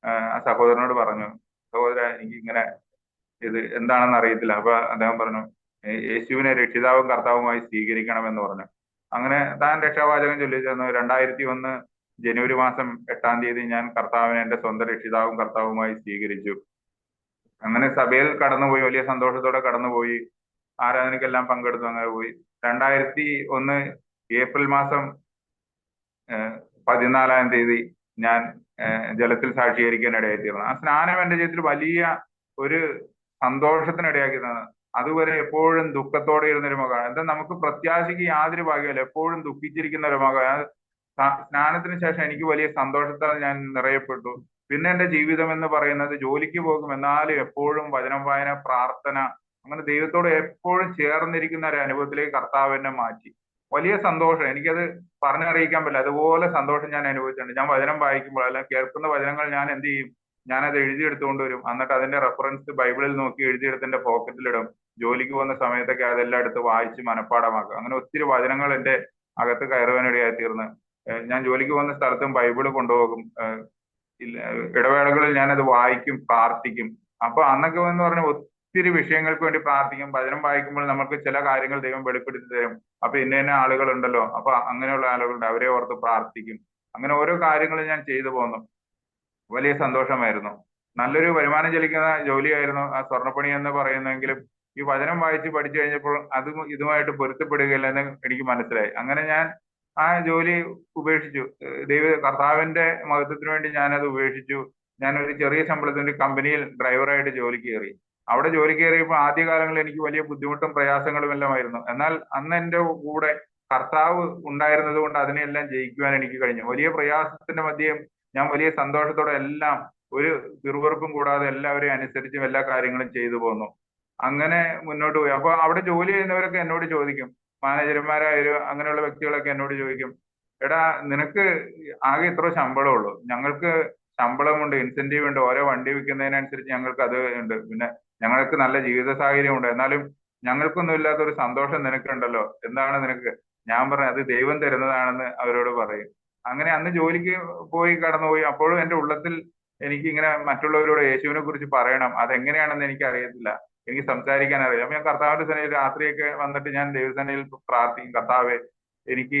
ആ സഹോദരനോട് പറഞ്ഞു, സഹോദര, എനിക്ക് ഇങ്ങനെ ഇത് എന്താണെന്ന് അറിയത്തില്ല. അപ്പൊ അദ്ദേഹം പറഞ്ഞു, യേശുവിനെ രക്ഷിതാവും കർത്താവുമായി സ്വീകരിക്കണം എന്ന് പറഞ്ഞു. അങ്ങനെ താൻ രക്ഷാവാചകം ചൊല്ലി ചെന്നു. 2001 ജനുവരി മാസം 8-ാം തീയതി ഞാൻ കർത്താവിനെ എന്റെ സ്വന്തം രക്ഷിതാവും കർത്താവുമായി സ്വീകരിച്ചു. അങ്ങനെ സഭയിൽ കടന്നുപോയി, വലിയ സന്തോഷത്തോടെ കടന്നുപോയി, ആരാധനയ്ക്കെല്ലാം പങ്കെടുത്തു, അങ്ങനെ പോയി. 2001 ഏപ്രിൽ മാസം 14-ാം തീയതി ഞാൻ ജലത്തിൽ സാക്ഷീകരിക്കാൻ ഇടയായിത്തീർന്നു. ആ സ്നാനം എന്റെ ജീവിതത്തിൽ വലിയ ഒരു സന്തോഷത്തിന് ഇടയാക്കിയതാണ്. അതുവരെ എപ്പോഴും ദുഃഖത്തോടെ ഇരുന്നൊരു മുഖമാണ്. എന്താ, നമുക്ക് പ്രത്യാശയ്ക്ക് യാതൊരു ഭാഗ്യമല്ല, എപ്പോഴും ദുഃഖിച്ചിരിക്കുന്ന ഒരു മുഖമാണ്. സ്നാനത്തിന് ശേഷം എനിക്ക് വലിയ സന്തോഷത്താൽ ഞാൻ നിറയപ്പെട്ടു. പിന്നെ എന്റെ ജീവിതം എന്ന് പറയുന്നത് ജോലിക്ക് പോകും, എന്നാലും എപ്പോഴും വചനം വായന, പ്രാർത്ഥന, അങ്ങനെ ദൈവത്തോട് എപ്പോഴും ചേർന്നിരിക്കുന്ന ഒരു അനുഭവത്തിലേക്ക് കർത്താവ് എന്നെ മാറ്റി. വലിയ സന്തോഷം, എനിക്കത് പറഞ്ഞറിയിക്കാൻ പറ്റില്ല. അതുപോലെ സന്തോഷം ഞാൻ അനുഭവിച്ചിട്ടുണ്ട്. ഞാൻ വചനം വായിക്കുമ്പോൾ അല്ലെങ്കിൽ കേൾക്കുന്ന വചനങ്ങൾ ഞാൻ എന്ത് ചെയ്യും, ഞാനത് എഴുതിയെടുത്തുകൊണ്ട് വരും. എന്നിട്ട് അതിന്റെ റെഫറൻസ് ബൈബിളിൽ നോക്കി എഴുതിയെടുത്ത് എന്റെ പോക്കറ്റിലിടും. ജോലിക്ക് പോകുന്ന സമയത്തൊക്കെ അതെല്ലാം എടുത്ത് വായിച്ച് മനഃപ്പാടമാക്കും. അങ്ങനെ ഒത്തിരി വചനങ്ങൾ എന്റെ അകത്ത് കയറുവാനിടയായി തീർന്ന് ഞാൻ ജോലിക്ക് പോകുന്ന സ്ഥലത്തും ബൈബിള് കൊണ്ടുപോകും. ഇടവേളകളിൽ ഞാനത് വായിക്കും, പ്രാർത്ഥിക്കും. അപ്പൊ അന്നൊക്കെ എന്ന് പറഞ്ഞാൽ ഒത്തിരി വിഷയങ്ങൾക്ക് വേണ്ടി പ്രാർത്ഥിക്കും. വചനം വായിക്കുമ്പോൾ നമുക്ക് ചില കാര്യങ്ങൾ ദൈവം വെളിപ്പെടുത്തി തരും. അപ്പൊ ഇന്ന ഇന്ന ആളുകളുണ്ടല്ലോ, അപ്പൊ അങ്ങനെയുള്ള ആളുകളുണ്ട്, അവരെ ഓർത്ത് പ്രാർത്ഥിക്കും. അങ്ങനെ ഓരോ കാര്യങ്ങളും ഞാൻ ചെയ്തു പോന്നു. വലിയ സന്തോഷമായിരുന്നു. നല്ലൊരു വരുമാനം ചെലിക്കുന്ന ജോലിയായിരുന്നു ആ സ്വർണ്ണപ്പണി എന്ന് പറയുന്നെങ്കിലും ഈ വചനം വായിച്ച് പഠിച്ചു കഴിഞ്ഞപ്പോൾ അതും ഇതുമായിട്ട് പൊരുത്തപ്പെടുകയില്ലെന്ന് എനിക്ക് മനസ്സിലായി. അങ്ങനെ ഞാൻ ആ ജോലി ഉപേക്ഷിച്ചു. കർത്താവിന്റെ മഹത്വത്തിന് വേണ്ടി ഞാനത് ഉപേക്ഷിച്ചു. ഞാൻ ഒരു ചെറിയ ശമ്പളത്തിന് ഒരു കമ്പനിയിൽ ഡ്രൈവറായിട്ട് ജോലിക്ക് കയറി. അവിടെ ജോലിക്ക് കയറിയപ്പോൾ ആദ്യകാലങ്ങളിൽ എനിക്ക് വലിയ ബുദ്ധിമുട്ടും പ്രയാസങ്ങളും എല്ലാമായിരുന്നു. എന്നാൽ അന്ന് എന്റെ കൂടെ കർത്താവ് ഉണ്ടായിരുന്നത് കൊണ്ട് അതിനെല്ലാം ജയിക്കുവാൻ എനിക്ക് കഴിഞ്ഞു. വലിയ പ്രയാസത്തിന്റെ മധ്യേ ഞാൻ വലിയ സന്തോഷത്തോടെ എല്ലാം ഒരു പിറുപിറുപ്പും കൂടാതെ എല്ലാവരെയും അനുസരിച്ചും എല്ലാ കാര്യങ്ങളും ചെയ്തു പോന്നു. അങ്ങനെ മുന്നോട്ട് പോയി. അപ്പൊ അവിടെ ജോലി ചെയ്യുന്നവരൊക്കെ എന്നോട് ചോദിക്കും, മാനേജർമാരായാലും അങ്ങനെയുള്ള വ്യക്തികളൊക്കെ എന്നോട് ചോദിക്കും, എടാ, നിനക്ക് ആകെ ഇത്ര ശമ്പളമുള്ളൂ, ഞങ്ങൾക്ക് ശമ്പളമുണ്ട്, ഇൻസെന്റീവ് ഉണ്ട്, ഓരോ വണ്ടി വിൽക്കുന്നതിനനുസരിച്ച് ഞങ്ങൾക്ക് അത് ഉണ്ട്, പിന്നെ ഞങ്ങൾക്ക് നല്ല ജീവിത സാഹചര്യം ഉണ്ട്, എന്നാലും ഞങ്ങൾക്കൊന്നും ഇല്ലാത്ത ഒരു സന്തോഷം നിനക്കുണ്ടല്ലോ, എന്താണ് നിനക്ക്? ഞാൻ പറഞ്ഞു, അത് ദൈവം തരുന്നതാണെന്ന് അവരോട് പറയും. അങ്ങനെ അന്ന് ജോലിക്ക് പോയി കടന്നുപോയി. അപ്പോഴും എന്റെ ഉള്ളത്തിൽ എനിക്ക് ഇങ്ങനെ മറ്റുള്ളവരോട് യേശുവിനെ കുറിച്ച് പറയണം. അതെങ്ങനെയാണെന്ന് എനിക്ക് അറിയത്തില്ല, എനിക്ക് സംസാരിക്കാൻ അറിയാം. അപ്പൊ ഞാൻ കർത്താവിന്റെ സന്നിധിയിൽ രാത്രിയൊക്കെ വന്നിട്ട് ഞാൻ ദൈവസന്നിധിയിൽ പ്രാർത്ഥിക്കും, കർത്താവെ, എനിക്ക്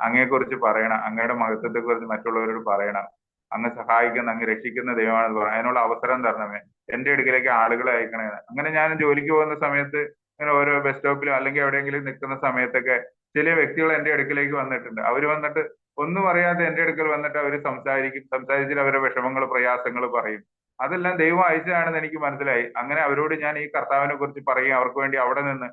അങ്ങയെക്കുറിച്ച് പറയണം, അങ്ങയുടെ മഹത്വത്തെ കുറിച്ച് മറ്റുള്ളവരോട് പറയണം, അങ്ങ് സഹായിക്കുന്ന, അങ്ങ് രക്ഷിക്കുന്ന ദൈവമാണെന്ന് പറയാം, അതിനുള്ള അവസരം തരണമേ, എന്റെ അടുക്കിലേക്ക് ആളുകളെ അയക്കണേ. അങ്ങനെ ഞാൻ ജോലിക്ക് പോകുന്ന സമയത്ത് ഇങ്ങനെ ഓരോ ബസ് സ്റ്റോപ്പിലോ അല്ലെങ്കിൽ എവിടെയെങ്കിലും നിൽക്കുന്ന സമയത്തൊക്കെ ചില വ്യക്തികൾ എന്റെ അടുക്കിലേക്ക് വന്നിട്ടുണ്ട്. അവർ വന്നിട്ട് ഒന്നും അറിയാതെ എന്റെ അടുക്കൽ വന്നിട്ട് അവർ സംസാരിച്ചിട്ട് അവരുടെ വിഷമങ്ങൾ, പ്രയാസങ്ങൾ പറയും. അതെല്ലാം ദൈവം അയച്ചതാണെന്ന് എനിക്ക് മനസ്സിലായി. അങ്ങനെ അവരോട് ഞാൻ ഈ കർത്താവിനെ കുറിച്ച് പറയും, അവർക്ക് വേണ്ടി അവിടെ നിന്ന്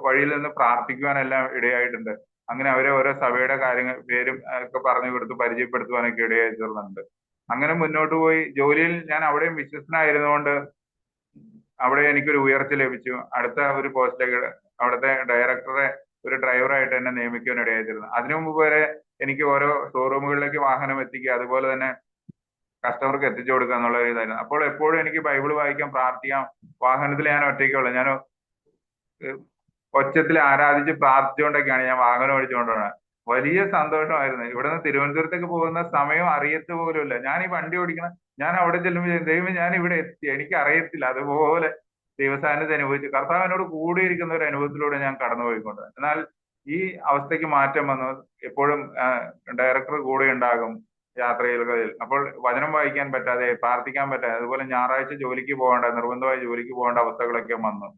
വഴിയിൽ നിന്ന് പ്രാർത്ഥിക്കുവാനെല്ലാം ഇടയായിട്ടുണ്ട്. അങ്ങനെ അവരെ ഓരോ സഭയുടെ കാര്യങ്ങൾ പേരും ഒക്കെ പറഞ്ഞു കൊടുത്ത് പരിചയപ്പെടുത്തുവാനൊക്കെ ഇടയായി തീർന്നുണ്ട്. അങ്ങനെ മുന്നോട്ട് പോയി. ജോലിയിൽ ഞാൻ അവിടെയും വിശ്വസ്തനായിരുന്നുകൊണ്ട് അവിടെ എനിക്കൊരു ഉയർച്ച ലഭിച്ചു. അടുത്ത ഒരു പോസ്റ്റിലേക്ക് അവിടുത്തെ ഡയറക്ടറെ ഒരു ഡ്രൈവറായിട്ട് എന്നെ നിയമിക്കാൻ ഇടയായിത്തീർന്നു. അതിനു മുമ്പ് വരെ എനിക്ക് ഓരോ ഷോറൂമുകളിലേക്ക് വാഹനം എത്തിക്കുക, അതുപോലെ തന്നെ കസ്റ്റമർക്ക് എത്തിച്ചു കൊടുക്കുക എന്നുള്ള ഒരു ഇതായിരുന്നു. അപ്പോൾ എപ്പോഴും എനിക്ക് ബൈബിൾ വായിക്കാം, പ്രാർത്ഥിക്കാം. വാഹനത്തിൽ ഞാൻ ഒറ്റയ്ക്കുള്ളൂ. ഞാൻ ഒച്ചത്തിൽ ആരാധിച്ച് പ്രാർത്ഥിച്ചുകൊണ്ടൊക്കെയാണ് ഞാൻ വാഹനം ഓടിച്ചുകൊണ്ടുപോകുന്നത്. വലിയ സന്തോഷമായിരുന്നു. ഇവിടുന്ന് തിരുവനന്തപുരത്തേക്ക് പോകുന്ന സമയം അറിയത്ത് പോലുമില്ല. ഞാൻ ഈ വണ്ടി ഓടിക്കണം, ഞാൻ അവിടെ ചെല്ലുമ്പോൾ ദൈവം ഞാൻ ഇവിടെ എത്തി, എനിക്ക് അറിയത്തില്ല. അതുപോലെ ദൈവസാന്നിധ്യം അനുഭവിച്ചു കർത്താവിനോട് കൂടിയിരിക്കുന്ന ഒരു അനുഭവത്തിലൂടെ ഞാൻ കടന്നുപോയിക്കൊണ്ട്. എന്നാൽ ഈ അവസ്ഥയ്ക്ക് മാറ്റം വന്നു. എപ്പോഴും ഡയറക്ടർ കൂടെ ഉണ്ടാകും യാത്രയിൽ. അപ്പോൾ വചനം വായിക്കാൻ പറ്റാതെ, പ്രാർത്ഥിക്കാൻ പറ്റാതെ, അതുപോലെ ഞായറാഴ്ച ജോലിക്ക് പോകേണ്ട, നിർബന്ധമായി ജോലിക്ക് പോകേണ്ട അവസ്ഥകളൊക്കെ വന്നു.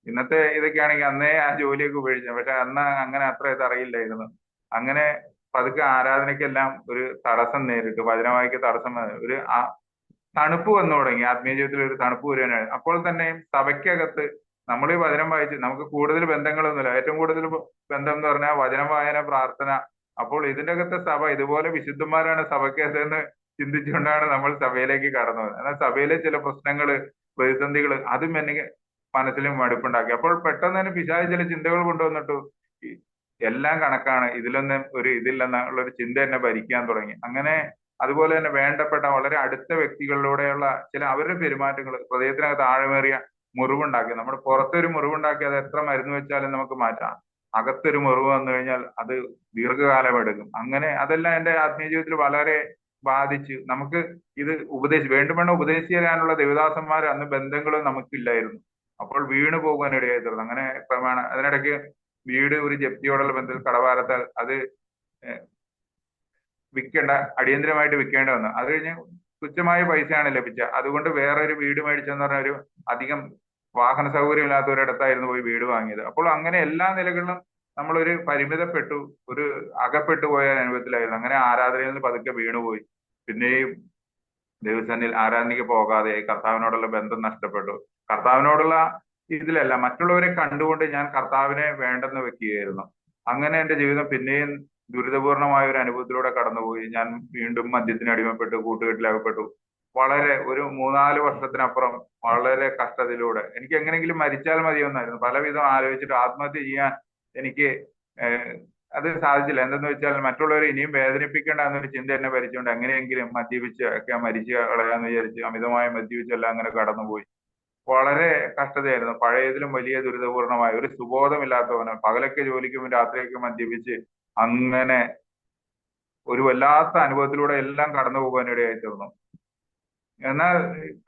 ഇന്നത്തെ ഇതൊക്കെയാണെങ്കിൽ അന്നേ ആ ജോലിയൊക്കെ ഉപേക്ഷിച്ചു. പക്ഷെ അന്ന് അങ്ങനെ അത്ര ഇത് അറിയില്ലായിരുന്നു. അങ്ങനെ പതുക്കെ ആരാധനയ്ക്കെല്ലാം ഒരു തടസ്സം നേരിട്ടു. വചനവായിക്ക് തടസ്സം ഒരു തണുപ്പ് വന്നു തുടങ്ങി. ആത്മീയ ജീവിതത്തിൽ ഒരു തണുപ്പ് വരികയാണ്. അപ്പോൾ തന്നെയും സഭയ്ക്കകത്ത് നമ്മൾ ഈ വചനം വായിച്ച് നമുക്ക് കൂടുതൽ ബന്ധങ്ങളൊന്നുമില്ല. ഏറ്റവും കൂടുതൽ ബന്ധം എന്ന് പറഞ്ഞാൽ വചനം വായന, പ്രാർത്ഥന. അപ്പോൾ ഇതിന്റെ അകത്തെ സഭ ഇതുപോലെ വിശുദ്ധന്മാരാണ് സഭയ്ക്കകത്ത് എന്ന് ചിന്തിച്ചുകൊണ്ടാണ് നമ്മൾ സഭയിലേക്ക് കടന്നു പോകുന്നത്. എന്നാൽ സഭയിലെ ചില പ്രശ്നങ്ങള്, പ്രതിസന്ധികൾ, അതും എനിക്ക് മനസ്സിലും മടുപ്പുണ്ടാക്കി. അപ്പോൾ പെട്ടെന്ന് തന്നെ പിശാച് ചില ചിന്തകൾ കൊണ്ടുവന്നിട്ടു. ഈ എല്ലാം കണക്കാണ്, ഇതിലൊന്നും ഒരു ഇതില്ലെന്നുള്ള ഒരു ചിന്ത എന്നെ ഭരിക്കാൻ തുടങ്ങി. അങ്ങനെ അതുപോലെ തന്നെ വേണ്ടപ്പെട്ട വളരെ അടുത്ത വ്യക്തികളിലൂടെയുള്ള ചില അവരുടെ പെരുമാറ്റങ്ങൾ ഹൃദയത്തിനകത്ത് ആഴമേറിയ മുറിവുണ്ടാക്കി. നമ്മുടെ പുറത്തൊരു മുറിവുണ്ടാക്കി അത് എത്ര മരുന്ന് വെച്ചാലും നമുക്ക് മാറ്റാം. അകത്തൊരു മുറിവ് വന്നു കഴിഞ്ഞാൽ അത് ദീർഘകാലം എടുക്കും. അങ്ങനെ അതെല്ലാം എന്റെ ആത്മീയ ജീവിതത്തിൽ വളരെ ബാധിച്ച് നമുക്ക് ഇത് വേണ്ടുമെന്ന് ഉപദേശിച്ചു തരാനുള്ള ദേവദാസന്മാർ അന്ന് ബന്ധങ്ങളും നമുക്കില്ലായിരുന്നു. അപ്പോൾ വീണു പോകാൻ ഇടയായി തീർന്നു. അങ്ങനെ ക്രമേണ അതിനിടയ്ക്ക് വീട് ഒരു ജപ്തിയോടുള്ള ബന്ധത്തിൽ കടഭാരത്താൽ അത് അടിയന്തരമായിട്ട് വിൽക്കേണ്ടി വന്നു. അത് കഴിഞ്ഞ് തുച്ഛമായ പൈസയാണ് ലഭിച്ചത്. അതുകൊണ്ട് വേറെ ഒരു വീട് മേടിച്ചെന്ന് പറഞ്ഞ ഒരു അധികം വാഹന സൗകര്യം ഇല്ലാത്ത ഒരിടത്തായിരുന്നു പോയി വീട് വാങ്ങിയത്. അപ്പോൾ അങ്ങനെ എല്ലാ നിലകളിലും നമ്മളൊരു പരിമിതപ്പെട്ടു, ഒരു അകപ്പെട്ടു പോയ അനുഭവത്തിലായിരുന്നു. അങ്ങനെ ആരാധനയിൽ നിന്ന് പതുക്കെ വീണുപോയി. പിന്നെയും ദൈവസന്നിധിയിൽ ആരാധനയ്ക്ക് പോകാതെ കർത്താവിനോടുള്ള ബന്ധം നഷ്ടപ്പെട്ടു. കർത്താവിനോടുള്ള ഇതിലല്ല, മറ്റുള്ളവരെ കണ്ടുകൊണ്ട് ഞാൻ കർത്താവിനെ വേണ്ടെന്ന് വെക്കുകയായിരുന്നു. അങ്ങനെ എന്റെ ജീവിതം പിന്നെയും ദുരിതപൂർണമായ ഒരു അനുഭവത്തിലൂടെ കടന്നുപോയി. ഞാൻ വീണ്ടും മദ്യത്തിന് അടിമപ്പെട്ടു, കൂട്ടുകെട്ടിലകപ്പെട്ടു. വളരെ ഒരു 3-4 വർഷത്തിനപ്പുറം വളരെ കഷ്ടതയിലൂടെ എനിക്ക് എങ്ങനെയെങ്കിലും മരിച്ചാൽ മതിയെന്നായിരുന്നു. പലവിധം ആലോചിച്ചിട്ട് ആത്മഹത്യ ചെയ്യാൻ എനിക്ക് അത് സാധിച്ചില്ല. എന്തെന്ന് വെച്ചാൽ മറ്റുള്ളവരെ ഇനിയും വേദനിപ്പിക്കേണ്ട എന്നൊരു ചിന്ത എന്നെ ഭരിച്ചുകൊണ്ട് എങ്ങനെയെങ്കിലും മദ്യപിച്ച് ഒക്കെ മരിച്ചു കളയാന്ന് വിചാരിച്ച് അമിതമായി മദ്യപിച്ചെല്ലാം അങ്ങനെ കടന്നുപോയി. വളരെ കഷ്ടതയായിരുന്നു. പഴയതിലും വലിയ ദുരിതപൂർണമായ ഒരു സുബോധമില്ലാത്തവന് പകലൊക്കെ ജോലിക്കും രാത്രിയൊക്കെ മദ്യപിച്ച് അങ്ങനെ ഒരു വല്ലാത്ത അനുഭവത്തിലൂടെ എല്ലാം കടന്നു പോകാനിടയായി തീർന്നു. എന്നാൽ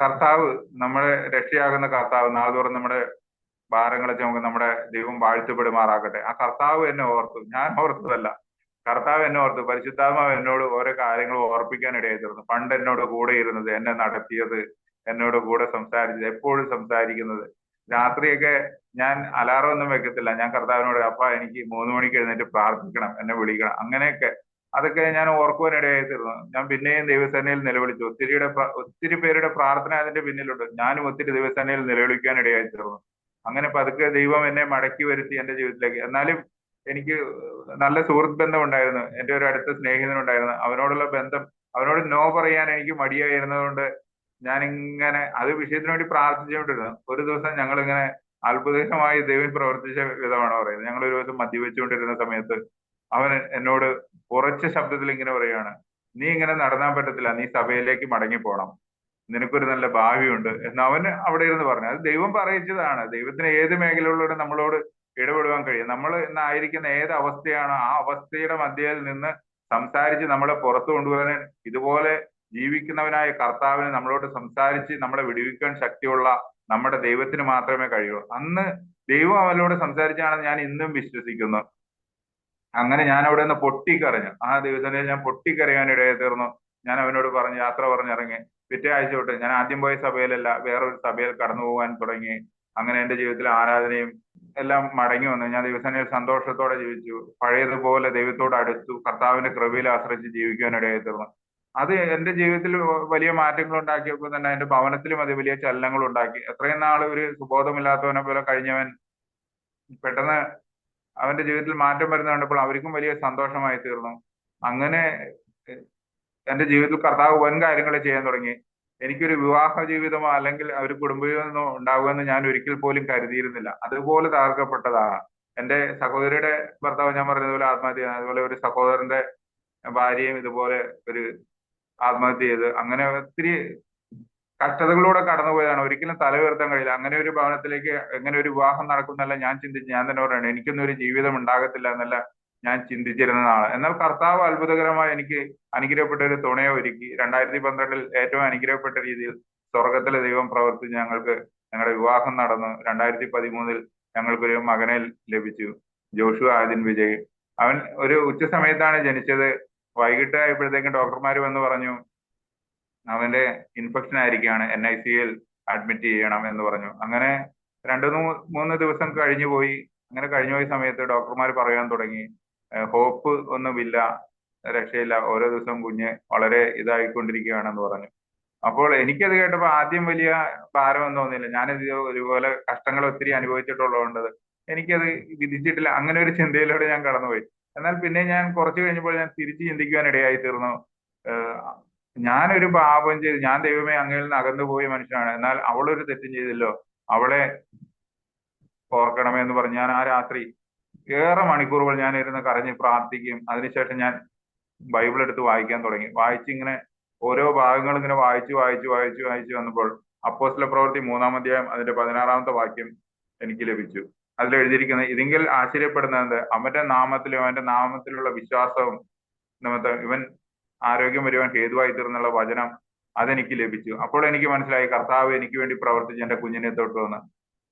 കർത്താവ്, നമ്മുടെ രക്ഷയാകുന്ന കർത്താവ്, നാൾതോറും നമ്മുടെ ഭാരങ്ങളെ ചുമക്കുന്ന നമ്മുടെ ദൈവം വാഴ്ത്തപ്പെടുമാറാകട്ടെ. ആ കർത്താവ് എന്നെ ഓർത്തു, ഞാൻ ഓർത്തതല്ല. കർത്താവ് എന്നെ ഓർത്തു. പരിശുദ്ധാത്മാവ് എന്നോട് ഓരോ കാര്യങ്ങൾ ഓർപ്പിക്കാൻ ഇടയായി തീർന്നു. പണ്ട് എന്നോട് കൂടെ ഇരുന്നത്, എന്നെ നടത്തിയത്, എന്നോട് കൂടെ സംസാരിച്ചത്, എപ്പോഴും സംസാരിക്കുന്നത്. രാത്രിയൊക്കെ ഞാൻ അലാറം ഒന്നും വെക്കത്തില്ല. ഞാൻ കർത്താവിനോട്, അപ്പ എനിക്ക് 3 മണിക്ക് എഴുന്നേറ്റ് പ്രാർത്ഥിക്കണം, എന്നെ വിളിക്കണം, അങ്ങനെയൊക്കെ അതൊക്കെ ഞാൻ ഓർക്കുവാനിടയായി തീർന്നു. ഞാൻ പിന്നെയും ദൈവസേനയിൽ നിലവിളിച്ചു. ഒത്തിരി പേരുടെ പ്രാർത്ഥന അതിന്റെ പിന്നിലുണ്ട്. ഞാനും ഒത്തിരി ദൈവസേനയിൽ നിലവിളിക്കാൻ ഇടയായി തീർന്നു. അങ്ങനെ പതുക്കെ ദൈവം എന്നെ മടക്കി വരുത്തി എന്റെ ജീവിതത്തിലേക്ക്. എന്നാലും എനിക്ക് നല്ല സുഹൃത്ത് ബന്ധം ഉണ്ടായിരുന്നു. എന്റെ ഒരു അടുത്ത സ്നേഹിതനുണ്ടായിരുന്നു. അവനോടുള്ള ബന്ധം, അവനോട് നോ പറയാൻ എനിക്ക് മടിയായിരുന്നതുകൊണ്ട് ഞാനിങ്ങനെ അത് വിഷയത്തിന് വേണ്ടി പ്രാർത്ഥിച്ചുകൊണ്ടിരുന്നു. ഒരു ദിവസം ഞങ്ങൾ ഇങ്ങനെ അത്ഭുതകരമായി ദൈവം പ്രവർത്തിച്ച വിധമാണ് പറയുന്നത്. ഞങ്ങൾ ഒരു ദിവസം മദ്യപിച്ചുകൊണ്ടിരുന്ന സമയത്ത് അവൻ എന്നോട് ഉറച്ച ശബ്ദത്തിൽ ഇങ്ങനെ പറയുകയാണ്, നീ ഇങ്ങനെ നടന്നാൻ പറ്റത്തില്ല, നീ സഭയിലേക്ക് മടങ്ങി പോണം, നിനക്കൊരു നല്ല ഭാവിയുണ്ട് എന്ന് അവന് അവിടെ ഇരുന്ന് പറഞ്ഞു. അത് ദൈവം പറയിച്ചതാണ്. ദൈവത്തിന് ഏത് മേഖലകളിലൂടെ നമ്മളോട് ഇടപെടുവാൻ കഴിയും. നമ്മൾ ഇന്നായിരിക്കുന്ന ഏത് അവസ്ഥയാണോ ആ അവസ്ഥയുടെ മധ്യയിൽ നിന്ന് സംസാരിച്ച് നമ്മളെ പുറത്തു കൊണ്ടുവരാൻ ഇതുപോലെ ജീവിക്കുന്നവനായ കർത്താവിന് നമ്മളോട് സംസാരിച്ച് നമ്മളെ വിടുവിക്കാൻ ശക്തിയുള്ള നമ്മുടെ ദൈവത്തിന് മാത്രമേ കഴിയൂ. അന്ന് ദൈവം അവനോട് സംസാരിച്ചാണെന്ന് ഞാൻ ഇന്നും വിശ്വസിക്കുന്നു. അങ്ങനെ ഞാൻ അവിടെ നിന്ന് പൊട്ടിക്കരഞ്ഞു. ആ ദിവസം ഞാൻ പൊട്ടിക്കരയാൻ ഇടയായി തീർന്നു. ഞാൻ അവനോട് പറഞ്ഞു, യാത്ര പറഞ്ഞിറങ്ങി. പിറ്റേ ആഴ്ച തൊട്ട് ഞാൻ ആദ്യം പോയ സഭയിലല്ല, വേറൊരു സഭയിൽ കടന്നു പോകാൻ തുടങ്ങി. അങ്ങനെ എന്റെ ജീവിതത്തിൽ ആരാധനയും എല്ലാം മടങ്ങി വന്നു. ഞാൻ ദിവസേന സന്തോഷത്തോടെ ജീവിച്ചു. പഴയതുപോലെ ദൈവത്തോട് അടുത്തു. കർത്താവിന്റെ കൃപയിൽ ആശ്രയിച്ച് ജീവിക്കാൻ ഇടയായി തീർന്നു. അത് എന്റെ ജീവിതത്തിൽ വലിയ മാറ്റങ്ങൾ ഉണ്ടാക്കിയപ്പോൾ തന്നെ എന്റെ ഭവനത്തിലും അത് വലിയ ചലനങ്ങൾ ഉണ്ടാക്കി. എത്രയും നാൾ ഒരു സുബോധമില്ലാത്തവനെ പോലെ കഴിഞ്ഞവൻ പെട്ടെന്ന് അവന്റെ ജീവിതത്തിൽ മാറ്റം വരുന്ന കണ്ടപ്പോൾ അവർക്കും വലിയ സന്തോഷമായി തീർന്നു. അങ്ങനെ എന്റെ ജീവിതത്തിൽ കർത്താവ് വൻ കാര്യങ്ങൾ ചെയ്യാൻ തുടങ്ങി. എനിക്കൊരു വിവാഹ ജീവിതമോ അല്ലെങ്കിൽ ഒരു കുടുംബജീവിതമോ ഉണ്ടാകുമെന്ന് ഞാൻ ഒരിക്കൽ പോലും കരുതിയിരുന്നില്ല. അതുപോലെ തകർക്കപ്പെട്ടതാണ്. എന്റെ സഹോദരിയുടെ ഭർത്താവ് ഞാൻ പറഞ്ഞതുപോലെ ആത്മഹത്യ, അതുപോലെ ഒരു സഹോദരന്റെ ഭാര്യയും ഇതുപോലെ ഒരു ആത്മഹത്യ ചെയ്ത്, അങ്ങനെ ഒത്തിരി കഷ്ടതകളിലൂടെ കടന്നുപോയതാണ്. ഒരിക്കലും തല ഉയർത്താൻ കഴിയില്ല. അങ്ങനെ ഒരു ഭവനത്തിലേക്ക് എങ്ങനെ ഒരു വിവാഹം നടക്കുന്നല്ല ഞാൻ ചിന്തിച്ച്, ഞാൻ തന്നെ പറയണം, എനിക്കൊന്നും ഒരു ജീവിതം ഉണ്ടാകത്തില്ല എന്നല്ല ഞാൻ ചിന്തിച്ചിരുന്ന ആള്. എന്നാൽ കർത്താവ് അത്ഭുതകരമായി എനിക്ക് അനുഗ്രഹപ്പെട്ട ഒരു തുണയെ ഒരുക്കി. 2012 ഏറ്റവും അനുഗ്രഹപ്പെട്ട രീതിയിൽ സ്വർഗത്തിലെ ദൈവം പ്രവർത്തിച്ച് ഞങ്ങളുടെ വിവാഹം നടന്നു. 2013 ഞങ്ങൾക്കൊരു മകനെ ലഭിച്ചു, ജോഷു ആദിൻ വിജയ്. അവൻ ഒരു ഉച്ച സമയത്താണ് ജനിച്ചത്. വൈകിട്ട് ആയപ്പോഴത്തേക്കും ഡോക്ടർമാർ വന്ന് പറഞ്ഞു അവന്റെ ഇൻഫെക്ഷൻ ആയിരിക്കുകയാണ്, NICU അഡ്മിറ്റ് ചെയ്യണം എന്ന് പറഞ്ഞു. അങ്ങനെ 2-3 ദിവസം കഴിഞ്ഞു പോയി. അങ്ങനെ കഴിഞ്ഞു പോയ സമയത്ത് ഡോക്ടർമാർ പറയാൻ തുടങ്ങി, ഹോപ്പ് ഒന്നുമില്ല, രക്ഷയില്ല, ഓരോ ദിവസം കുഞ്ഞ് വളരെ ഇതായിക്കൊണ്ടിരിക്കുകയാണെന്ന് പറഞ്ഞു. അപ്പോൾ എനിക്കത് കേട്ടപ്പോൾ ആദ്യം വലിയ ഭാരമൊന്നും തോന്നിയില്ല. ഞാനിത് ഒരുപോലെ കഷ്ടങ്ങൾ ഒത്തിരി അനുഭവിച്ചിട്ടുള്ളതുകൊണ്ട് എനിക്കത് വിധിച്ചിട്ടില്ല, അങ്ങനെ ഒരു ചിന്തയിലൂടെ ഞാൻ കടന്നുപോയി. എന്നാൽ പിന്നെ ഞാൻ കുറച്ചു കഴിഞ്ഞപ്പോൾ ഞാൻ തിരിച്ചു ചിന്തിക്കുവാൻ ഇടയായി തീർന്നു. ഞാനൊരു പാപം ചെയ്തു, ഞാൻ ദൈവമേ അങ്ങയിൽ നിന്ന് അകന്നുപോയ മനുഷ്യനാണ്, എന്നാൽ അവളൊരു തെറ്റും ചെയ്തില്ലോ, അവളെ ഓർക്കണമേ എന്ന് പറഞ്ഞ് ഞാൻ ആ രാത്രി ഏറെ മണിക്കൂറുകൾ ഞാൻ ഇരുന്ന് കരഞ്ഞ് പ്രാർത്ഥിക്കും. അതിനുശേഷം ഞാൻ ബൈബിൾ എടുത്ത് വായിക്കാൻ തുടങ്ങി. വായിച്ചിങ്ങനെ ഓരോ ഭാഗങ്ങൾ ഇങ്ങനെ വായിച്ചു വന്നപ്പോൾ അപ്പോസ്തല പ്രവൃത്തി 3-ാം അധ്യായം അതിന്റെ 16-ാമത്തെ വാക്യം എനിക്ക് ലഭിച്ചു. അതിൽ എഴുതിയിരിക്കുന്നത്, ഇതിങ്കിൽ ആശ്ചര്യപ്പെടുന്നത് അവന്റെ നാമത്തിലുള്ള വിശ്വാസവും നിമിത്തം ഇവൻ ആരോഗ്യം വരുവാൻ ഹേതുവായി തീർന്നുള്ള വചനം അതെനിക്ക് ലഭിച്ചു. അപ്പോൾ എനിക്ക് മനസ്സിലായി കർത്താവ് എനിക്ക് വേണ്ടി പ്രവർത്തിച്ച് എന്റെ കുഞ്ഞിനെ തൊട്ടു വന്ന്.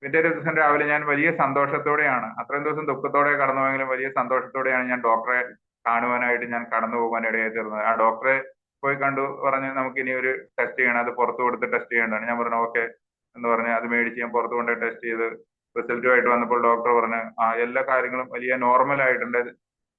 പിറ്റേ ഒരു ദിവസം രാവിലെ ഞാൻ വലിയ സന്തോഷത്തോടെയാണ്, അത്രയും ദിവസം ദുഃഖത്തോടെ കടന്നുപോയെങ്കിലും വലിയ സന്തോഷത്തോടെയാണ് ഞാൻ ഡോക്ടറെ കാണുവാനായിട്ട് ഞാൻ കടന്നു പോകാൻ ഇടയായി തീർന്നത്. ആ ഡോക്ടറെ പോയി കണ്ടു, പറഞ്ഞ് നമുക്ക് ഇനി ഒരു ടെസ്റ്റ് ചെയ്യണം, അത് പുറത്ത് കൊടുത്ത് ടെസ്റ്റ് ചെയ്യേണ്ടതാണ്. ഞാൻ പറഞ്ഞു ഓക്കെ എന്ന് പറഞ്ഞ് അത് മേടിച്ച് ഞാൻ പുറത്ത് കൊണ്ട് ടെസ്റ്റ് ചെയ്ത് റിസൾട്ടുമായിട്ട് വന്നപ്പോൾ ഡോക്ടർ പറഞ്ഞു എല്ലാ കാര്യങ്ങളും വലിയ നോർമൽ ആയിട്ടുണ്ട്,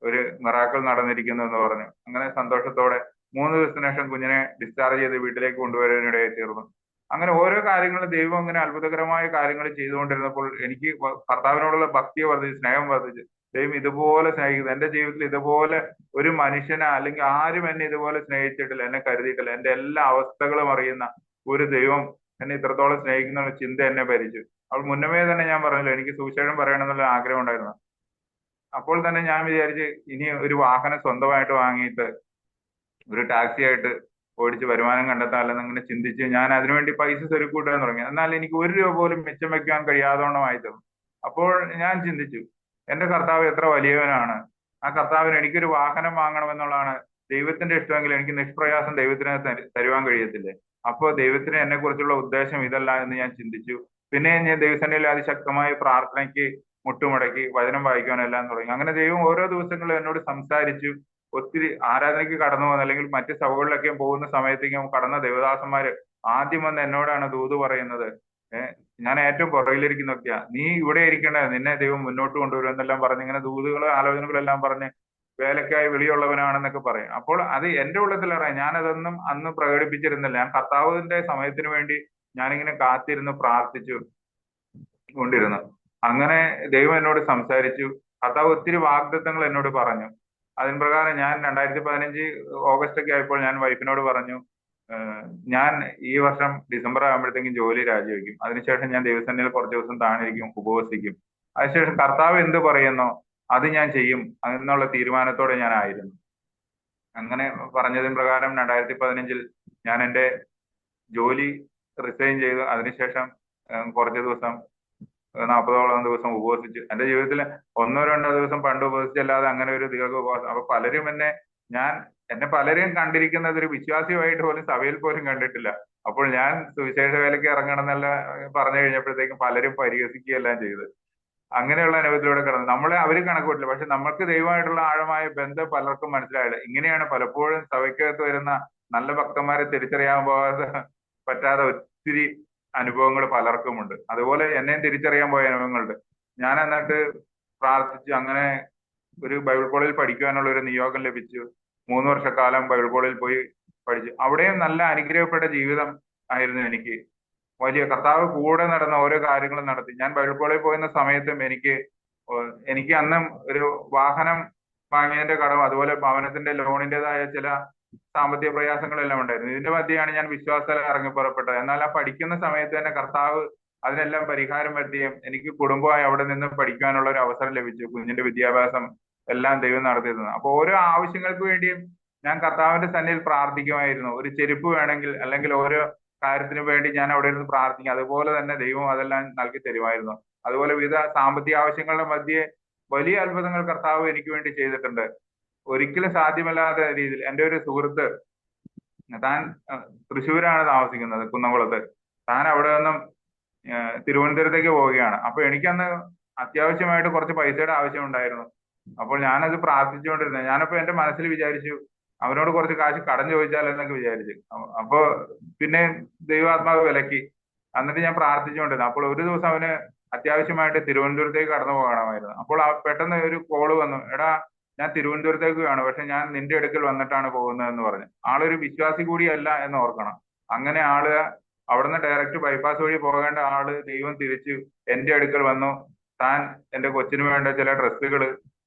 ഒരു മിറാക്കിൾ നടന്നിരിക്കുന്നു എന്ന് പറഞ്ഞു. അങ്ങനെ സന്തോഷത്തോടെ 3 ദിവസത്തിന് ശേഷം കുഞ്ഞിനെ ഡിസ്ചാർജ് ചെയ്ത് വീട്ടിലേക്ക് കൊണ്ടുവരാനിടയായി തീർന്നു. അങ്ങനെ ഓരോ കാര്യങ്ങളും ദൈവം അങ്ങനെ അത്ഭുതകരമായ കാര്യങ്ങൾ ചെയ്തുകൊണ്ടിരുന്നപ്പോൾ എനിക്ക് കർത്താവിനോടുള്ള ഭക്തി വർദ്ധിച്ചു, സ്നേഹം വർദ്ധിച്ചു. ദൈവം ഇതുപോലെ സ്നേഹിക്കുന്നത്, എന്റെ ജീവിതത്തിൽ ഇതുപോലെ ഒരു മനുഷ്യനെ അല്ലെങ്കിൽ ആരും എന്നെ ഇതുപോലെ സ്നേഹിച്ചിട്ടില്ല, എന്നെ കരുതിയിട്ടില്ല. എന്റെ എല്ലാ അവസ്ഥകളും അറിയുന്ന ഒരു ദൈവം എന്നെ ഇത്രത്തോളം സ്നേഹിക്കുന്ന ഒരു ചിന്ത എന്നെ ഭരിച്ചു. അപ്പോൾ മുന്നമേ തന്നെ ഞാൻ പറഞ്ഞല്ലോ എനിക്ക് സുവിശേഷം പറയണമെന്നുള്ള ആഗ്രഹം ഉണ്ടായിരുന്നു. അപ്പോൾ തന്നെ ഞാൻ വിചാരിച്ച് ഇനി ഒരു വാഹനം സ്വന്തമായിട്ട് വാങ്ങിയിട്ട് ഒരു ടാക്സി ആയിട്ട് ഓടിച്ച് വരുമാനം കണ്ടെത്താമല്ലെന്ന് അങ്ങനെ ചിന്തിച്ച് ഞാൻ അതിനുവേണ്ടി പൈസ സ്വരുക്കൂട്ടാൻ തുടങ്ങി. എന്നാൽ എനിക്ക് 1 രൂപ പോലും മിച്ചം വെക്കാൻ കഴിയാതോണമായി തീർന്നു. അപ്പോൾ ഞാൻ ചിന്തിച്ചു, എന്റെ കർത്താവ് എത്ര വലിയവനാണ്. ആ കർത്താവിന് എനിക്കൊരു വാഹനം വാങ്ങണമെന്നുള്ളതാണ് ദൈവത്തിന്റെ ഇഷ്ടമെങ്കിൽ എനിക്ക് നിഷ്പ്രയാസം ദൈവത്തിന് തരുവാൻ കഴിയത്തില്ലേ? അപ്പോൾ ദൈവത്തിന് എന്നെ കുറിച്ചുള്ള ഉദ്ദേശം ഇതല്ല എന്ന് ഞാൻ ചിന്തിച്ചു. പിന്നെ ഞാൻ ദൈവസന്നിധിയിൽ അതിശക്തമായ പ്രാർത്ഥനയ്ക്ക് മുട്ടുമടക്കി വചനം വായിക്കാനെല്ലാം തുടങ്ങി. അങ്ങനെ ദൈവം ഓരോ ദിവസങ്ങളും എന്നോട് സംസാരിച്ചു. ഒത്തിരി ആരാധനയ്ക്ക് കടന്നു പോകുന്ന അല്ലെങ്കിൽ മറ്റ് സഭകളിലൊക്കെ പോകുന്ന സമയത്തേക്കും കടന്ന ദേവദാസന്മാര് ആദ്യം വന്ന് എന്നോടാണ് ദൂത് പറയുന്നത്. ഞാൻ ഏറ്റവും പുറകിലിരിക്കുന്നൊക്കെയാ, നീ ഇവിടെ ഇരിക്കേണ്ടത്, നിന്നെ ദൈവം മുന്നോട്ട് കൊണ്ടുവരും എന്നെല്ലാം പറഞ്ഞ് ഇങ്ങനെ ദൂതുകൾ ആലോചനകളെല്ലാം പറഞ്ഞ് വേലക്കായി വിളിയുള്ളവനാണെന്നൊക്കെ പറയും. അപ്പോൾ അത് എന്റെ ഉള്ളത്തിലറിയാം, ഞാനതൊന്നും അന്ന് പ്രകടിപ്പിച്ചിരുന്നില്ല. ഞാൻ കർത്താവിന്റെ സമയത്തിന് വേണ്ടി ഞാനിങ്ങനെ കാത്തിരുന്ന് പ്രാർത്ഥിച്ചു കൊണ്ടിരുന്നു. അങ്ങനെ ദൈവം എന്നോട് സംസാരിച്ചു. കർത്താവ് ഒത്തിരി വാഗ്ദത്തങ്ങൾ എന്നോട് പറഞ്ഞു. അതിന് പ്രകാരം ഞാൻ 2015 ഓഗസ്റ്റ് ഒക്കെ ആയപ്പോൾ ഞാൻ വൈഫിനോട് പറഞ്ഞു, ഞാൻ ഈ വർഷം ഡിസംബർ ആകുമ്പോഴത്തേക്കും ജോലി രാജിവെക്കും. അതിനുശേഷം ഞാൻ ദൈവസന്നിധിയിൽ കുറച്ച് ദിവസം താണിരിക്കും, ഉപവസിക്കും. അതിനുശേഷം കർത്താവ് എന്ത് പറയുന്നോ അത് ഞാൻ ചെയ്യും എന്നുള്ള തീരുമാനത്തോടെ ഞാൻ ആയിരുന്നു. അങ്ങനെ പറഞ്ഞതിന് പ്രകാരം 2015 ഞാൻ എൻ്റെ ജോലി റിസൈൻ ചെയ്തു. അതിനുശേഷം കുറച്ച് ദിവസം 40ഓളം ദിവസം ഉപവസിച്ചു. എന്റെ ജീവിതത്തിൽ 1-2 ദിവസം പണ്ട് ഉപവസിച്ചല്ലാതെ അങ്ങനെ ഒരു ദീർഘ ഉപവാസം. അപ്പൊ പലരും എന്നെ പലരെയും കണ്ടിരിക്കുന്നത് ഒരു വിശ്വാസിയുമായിട്ട് പോലും സഭയിൽ പോലും കണ്ടിട്ടില്ല. അപ്പോൾ ഞാൻ സുവിശേഷ വേലയ്ക്ക് ഇറങ്ങണം എന്നല്ല പറഞ്ഞു കഴിഞ്ഞപ്പോഴത്തേക്കും പലരും പരിഹസിക്കുകയെല്ലാം ചെയ്ത് അങ്ങനെയുള്ള അനുഭവത്തിലൂടെ കടന്നു. നമ്മളെ അവര് കണക്കൂട്ടില്ല, പക്ഷെ നമ്മൾക്ക് ദൈവമായിട്ടുള്ള ആഴമായ ബന്ധം പലർക്കും മനസ്സിലായില്ല. ഇങ്ങനെയാണ് പലപ്പോഴും സഭയ്ക്കകത്ത് വരുന്ന നല്ല ഭക്തന്മാരെ തിരിച്ചറിയാൻ പറ്റാതെ ഒത്തിരി അനുഭവങ്ങൾ പലർക്കുമുണ്ട്. അതുപോലെ എന്നെയും തിരിച്ചറിയാൻ പോയ അനുഭവങ്ങളുണ്ട്. ഞാൻ എന്നിട്ട് പ്രാർത്ഥിച്ചു. അങ്ങനെ ഒരു ബൈബിൾ കോളേജിൽ പഠിക്കുവാനുള്ള ഒരു നിയോഗം ലഭിച്ചു. 3 വർഷക്കാലം ബൈബിൾ കോളേജിൽ പോയി പഠിച്ചു. അവിടെയും നല്ല അനുഗ്രഹപ്പെട്ട ജീവിതം ആയിരുന്നു എനിക്ക്. വലിയ കർത്താവ് കൂടെ നടന്ന ഓരോ കാര്യങ്ങളും നടത്തി. ഞാൻ ബൈബിൾ കോളേജിൽ പോയിരുന്ന സമയത്തും എനിക്ക് അന്നും ഒരു വാഹനം വാങ്ങിയതിന്റെ കടം, അതുപോലെ ഭവനത്തിന്റെ ലോണിന്റേതായ ചില സാമ്പത്തിക പ്രയാസങ്ങളെല്ലാം ഉണ്ടായിരുന്നു. ഇതിന്റെ മധ്യയാണ് ഞാൻ വിശ്വാസത്തിൽ ഇറങ്ങി പുറപ്പെട്ടത്. എന്നാൽ ആ പഠിക്കുന്ന സമയത്ത് തന്നെ കർത്താവ് അതിനെല്ലാം പരിഹാരം വരുത്തുകയും എനിക്ക് കുടുംബമായി അവിടെ നിന്ന് പഠിക്കാനുള്ള ഒരു അവസരം ലഭിച്ചു. കുഞ്ഞിന്റെ വിദ്യാഭ്യാസം എല്ലാം ദൈവം നടത്തിയിരുന്നു. അപ്പൊ ഓരോ ആവശ്യങ്ങൾക്ക് വേണ്ടിയും ഞാൻ കർത്താവിന്റെ സന്നിധിയിൽ പ്രാർത്ഥിക്കുമായിരുന്നു. ഒരു ചെരുപ്പ് വേണമെങ്കിൽ അല്ലെങ്കിൽ ഓരോ കാര്യത്തിന് വേണ്ടി ഞാൻ അവിടെ ഇരുന്ന് പ്രാർത്ഥിക്കും. അതുപോലെ തന്നെ ദൈവം അതെല്ലാം നൽകി തരുമായിരുന്നു. അതുപോലെ വിവിധ സാമ്പത്തിക ആവശ്യങ്ങളുടെ മധ്യേ വലിയ അത്ഭുതങ്ങൾ കർത്താവ് എനിക്ക് വേണ്ടി ചെയ്തിട്ടുണ്ട്. ഒരിക്കലും സാധ്യമല്ലാത്ത രീതിയിൽ എൻ്റെ ഒരു സുഹൃത്ത്, താൻ തൃശ്ശൂരാണ് താമസിക്കുന്നത്, കുന്നംകുളത്ത്. താൻ അവിടെ നിന്നും തിരുവനന്തപുരത്തേക്ക് പോവുകയാണ്. അപ്പൊ എനിക്കന്ന് അത്യാവശ്യമായിട്ട് കുറച്ച് പൈസയുടെ ആവശ്യം ഉണ്ടായിരുന്നു. അപ്പോൾ ഞാനത് പ്രാർത്ഥിച്ചുകൊണ്ടിരുന്നത്. ഞാനപ്പോ എന്റെ മനസ്സിൽ വിചാരിച്ചു, അവനോട് കുറച്ച് കാശ് കടം ചോദിച്ചാൽ എന്നൊക്കെ വിചാരിച്ചു. അപ്പൊ പിന്നെ ദൈവാത്മാവ് വിലക്കി. എന്നിട്ട് ഞാൻ പ്രാർത്ഥിച്ചുകൊണ്ടിരുന്നു. അപ്പോൾ ഒരു ദിവസം അവന് അത്യാവശ്യമായിട്ട് തിരുവനന്തപുരത്തേക്ക് കടന്നു പോകണമായിരുന്നു. അപ്പോൾ പെട്ടെന്ന് ഒരു കോള് വന്നു, എടാ ഞാൻ തിരുവനന്തപുരത്തേക്ക് വേണം, പക്ഷെ ഞാൻ നിന്റെ അടുക്കൽ വന്നിട്ടാണ് പോകുന്നത് എന്ന് പറഞ്ഞു. ആളൊരു വിശ്വാസി കൂടിയല്ല എന്ന് ഓർക്കണം. അങ്ങനെ ആള് അവിടുന്ന് ഡയറക്റ്റ് ബൈപ്പാസ് വഴി പോകേണ്ട ആള് ദൈവം തിരിച്ചു എന്റെ അടുക്കൽ വന്നു. താൻ എന്റെ കൊച്ചിന് വേണ്ട ചില ഡ്രസ്സുകൾ,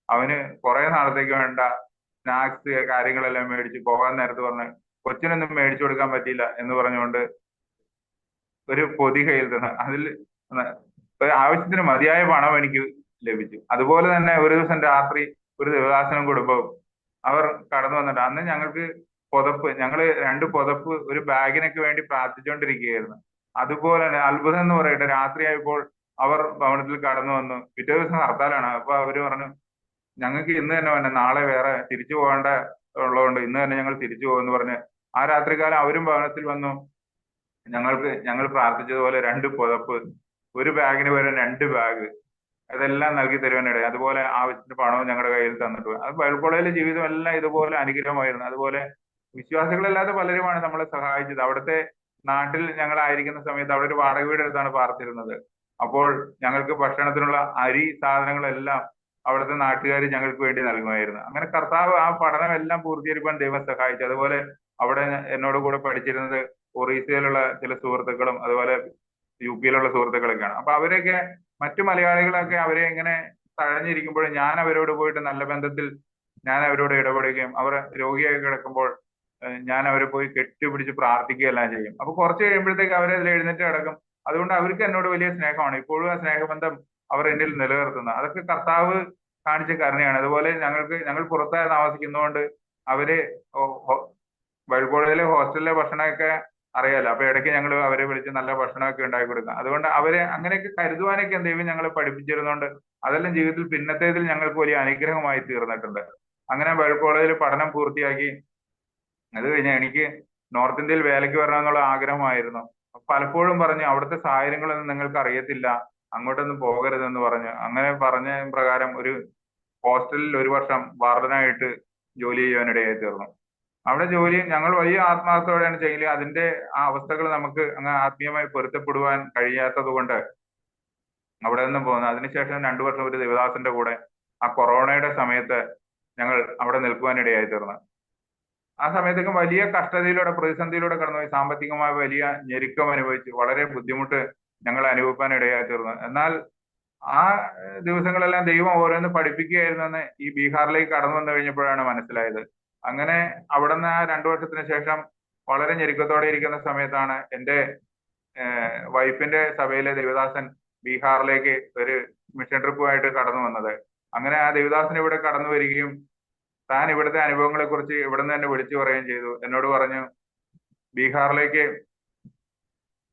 അവന് കുറെ നാളത്തേക്ക് വേണ്ട സ്നാക്സ് കാര്യങ്ങളെല്ലാം മേടിച്ച് പോകാൻ നേരത്ത് പറഞ്ഞ് കൊച്ചിനൊന്നും മേടിച്ചു കൊടുക്കാൻ പറ്റിയില്ല എന്ന് പറഞ്ഞുകൊണ്ട് ഒരു പൊതി കയ്യിൽ തന്നു. അതിൽ ആവശ്യത്തിന് മതിയായ പണം എനിക്ക് ലഭിച്ചു. അതുപോലെ തന്നെ ഒരു ദിവസം രാത്രി ഒരു ദേവദാസനും കുടുംബവും അവർ കടന്നു വന്നിട്ട്, അന്ന് ഞങ്ങൾക്ക് പുതപ്പ്, ഞങ്ങള് 2 പുതപ്പ് ഒരു ബാഗിനൊക്കെ വേണ്ടി പ്രാർത്ഥിച്ചുകൊണ്ടിരിക്കുകയായിരുന്നു. അതുപോലെ തന്നെ അത്ഭുതം എന്ന് പറയട്ടെ, രാത്രിയായപ്പോൾ അവർ ഭവനത്തിൽ കടന്നു വന്നു. പിറ്റേ ദിവസം ഹർത്താലാണ്. അപ്പൊ അവര് പറഞ്ഞു, ഞങ്ങൾക്ക് ഇന്ന് തന്നെ വേണം, നാളെ വേറെ തിരിച്ചു പോകേണ്ട ഉള്ളതുകൊണ്ട് ഇന്ന് തന്നെ ഞങ്ങൾ തിരിച്ചു പോകുമെന്ന് പറഞ്ഞ് ആ രാത്രികാലം അവരും ഭവനത്തിൽ വന്നു. ഞങ്ങൾ പ്രാർത്ഥിച്ചതുപോലെ 2 പുതപ്പ്, ഒരു ബാഗിന് പകരം 2 ബാഗ്, അതെല്ലാം നൽകി തരുവാനിടയായി. അതുപോലെ ആവശ്യത്തിന് പണവും ഞങ്ങളുടെ കയ്യിൽ തന്നിട്ട് പോയി. അത് ബൈബിൾ കോളേജിലെ ജീവിതം എല്ലാം ഇതുപോലെ അനുഗ്രഹമായിരുന്നു. അതുപോലെ വിശ്വാസികളല്ലാതെ പലരുമാണ് നമ്മളെ സഹായിച്ചത്. അവിടുത്തെ നാട്ടിൽ ഞങ്ങളായിരിക്കുന്ന സമയത്ത് അവിടെ ഒരു വാടക വീട് എടുത്താണ് പാർത്തിരുന്നത്. അപ്പോൾ ഞങ്ങൾക്ക് ഭക്ഷണത്തിനുള്ള അരി സാധനങ്ങളെല്ലാം അവിടുത്തെ നാട്ടുകാർ ഞങ്ങൾക്ക് വേണ്ടി നൽകുമായിരുന്നു. അങ്ങനെ കർത്താവ് ആ പഠനം എല്ലാം പൂർത്തീകരിക്കാൻ ദൈവം സഹായിച്ചു. അതുപോലെ അവിടെ എന്നോട് കൂടെ പഠിച്ചിരുന്നത് ഒറീസയിലുള്ള ചില സുഹൃത്തുക്കളും അതുപോലെ UP-യിലുള്ള സുഹൃത്തുക്കളൊക്കെയാണ്. അപ്പൊ അവരൊക്കെ മറ്റു മലയാളികളൊക്കെ അവരെ ഇങ്ങനെ തഴഞ്ഞിരിക്കുമ്പോൾ ഞാൻ അവരോട് പോയിട്ട് നല്ല ബന്ധത്തിൽ ഞാൻ അവരോട് ഇടപെടുകയും അവർ രോഗിയായി കിടക്കുമ്പോൾ ഞാൻ അവരെ പോയി കെട്ടിപ്പിടിച്ച് പ്രാർത്ഥിക്കുകയെല്ലാം ചെയ്യും. അപ്പൊ കുറച്ച് കഴിയുമ്പോഴത്തേക്ക് അവരതിൽ എഴുന്നേറ്റ് കിടക്കും. അതുകൊണ്ട് അവർക്ക് എന്നോട് വലിയ സ്നേഹമാണ്. ഇപ്പോഴും ആ സ്നേഹബന്ധം അവർ എന്നിൽ നിലനിർത്തുന്നത്. അതൊക്കെ കർത്താവ് കാണിച്ച കരുണയാണ്. അതുപോലെ ഞങ്ങൾ പുറത്തായി താമസിക്കുന്നതുകൊണ്ട് അവര് ബൈബിൾ കോളേജിലെ ഹോസ്റ്റലിലെ ഭക്ഷണമൊക്കെ അറിയാലോ. അപ്പൊ ഇടയ്ക്ക് ഞങ്ങൾ അവരെ വിളിച്ച് നല്ല ഭക്ഷണമൊക്കെ ഉണ്ടാക്കി കൊടുക്കാം. അതുകൊണ്ട് അവരെ അങ്ങനെയൊക്കെ കരുതുവാനൊക്കെ ദൈവം ഞങ്ങളെ പഠിപ്പിച്ചിരുന്നോണ്ട് അതെല്ലാം ജീവിതത്തിൽ പിന്നത്തേതിൽ ഞങ്ങൾക്ക് വലിയ അനുഗ്രഹമായി തീർന്നിട്ടുണ്ട്. അങ്ങനെ ബൈബിൾ കോളേജിൽ പഠനം പൂർത്തിയാക്കി അത് കഴിഞ്ഞാൽ എനിക്ക് നോർത്ത് ഇന്ത്യയിൽ വേലയ്ക്ക് വരണമെന്നുള്ള ആഗ്രഹമായിരുന്നു. പലപ്പോഴും പറഞ്ഞു അവിടുത്തെ സാഹചര്യങ്ങളൊന്നും നിങ്ങൾക്ക് അറിയത്തില്ല, അങ്ങോട്ടൊന്നും പോകരുതെന്ന് പറഞ്ഞു. അങ്ങനെ പറഞ്ഞ പ്രകാരം ഒരു ഹോസ്റ്റലിൽ 1 വർഷം വാർഡനായിട്ട് ജോലി ചെയ്യുവാനിടയായി തീർന്നു. അവിടെ ജോലി ഞങ്ങൾ വലിയ ആത്മാർത്ഥത്തോടെയാണ് ചെയ്യല്. അതിന്റെ ആ അവസ്ഥകൾ നമുക്ക് അങ്ങ് ആത്മീയമായി പൊരുത്തപ്പെടുവാൻ കഴിയാത്തത് കൊണ്ട് അവിടെ നിന്നും പോകുന്നു. അതിനുശേഷം 2 വർഷം ഒരു ദേവദാസന്റെ കൂടെ ആ കൊറോണയുടെ സമയത്ത് ഞങ്ങൾ അവിടെ നിൽക്കുവാനിടയായി തീർന്നു. ആ സമയത്തേക്കും വലിയ കഷ്ടതയിലൂടെ പ്രതിസന്ധിയിലൂടെ കടന്നുപോയി. സാമ്പത്തികമായ വലിയ ഞെരുക്കം അനുഭവിച്ച് വളരെ ബുദ്ധിമുട്ട് ഞങ്ങൾ അനുഭവിക്കാൻ ഇടയായി തീർന്നു. എന്നാൽ ആ ദിവസങ്ങളെല്ലാം ദൈവം ഓരോന്ന് പഠിപ്പിക്കുകയായിരുന്നെന്ന് ഈ ബീഹാറിലേക്ക് കടന്നു വന്നു കഴിഞ്ഞപ്പോഴാണ് മനസ്സിലായത്. അങ്ങനെ അവിടുന്ന് ആ 2 വർഷത്തിന് ശേഷം വളരെ ഞെരുക്കത്തോടെ ഇരിക്കുന്ന സമയത്താണ് എൻ്റെ വൈഫിന്റെ സഭയിലെ ദേവദാസൻ ബീഹാറിലേക്ക് ഒരു മിഷൻ ട്രിപ്പുമായിട്ട് കടന്നു വന്നത്. അങ്ങനെ ആ ദേവദാസൻ ഇവിടെ കടന്നു വരികയും താൻ ഇവിടുത്തെ അനുഭവങ്ങളെ കുറിച്ച് ഇവിടുന്ന് തന്നെ വിളിച്ചു പറയുകയും ചെയ്തു. എന്നോട് പറഞ്ഞു, ബീഹാറിലേക്ക്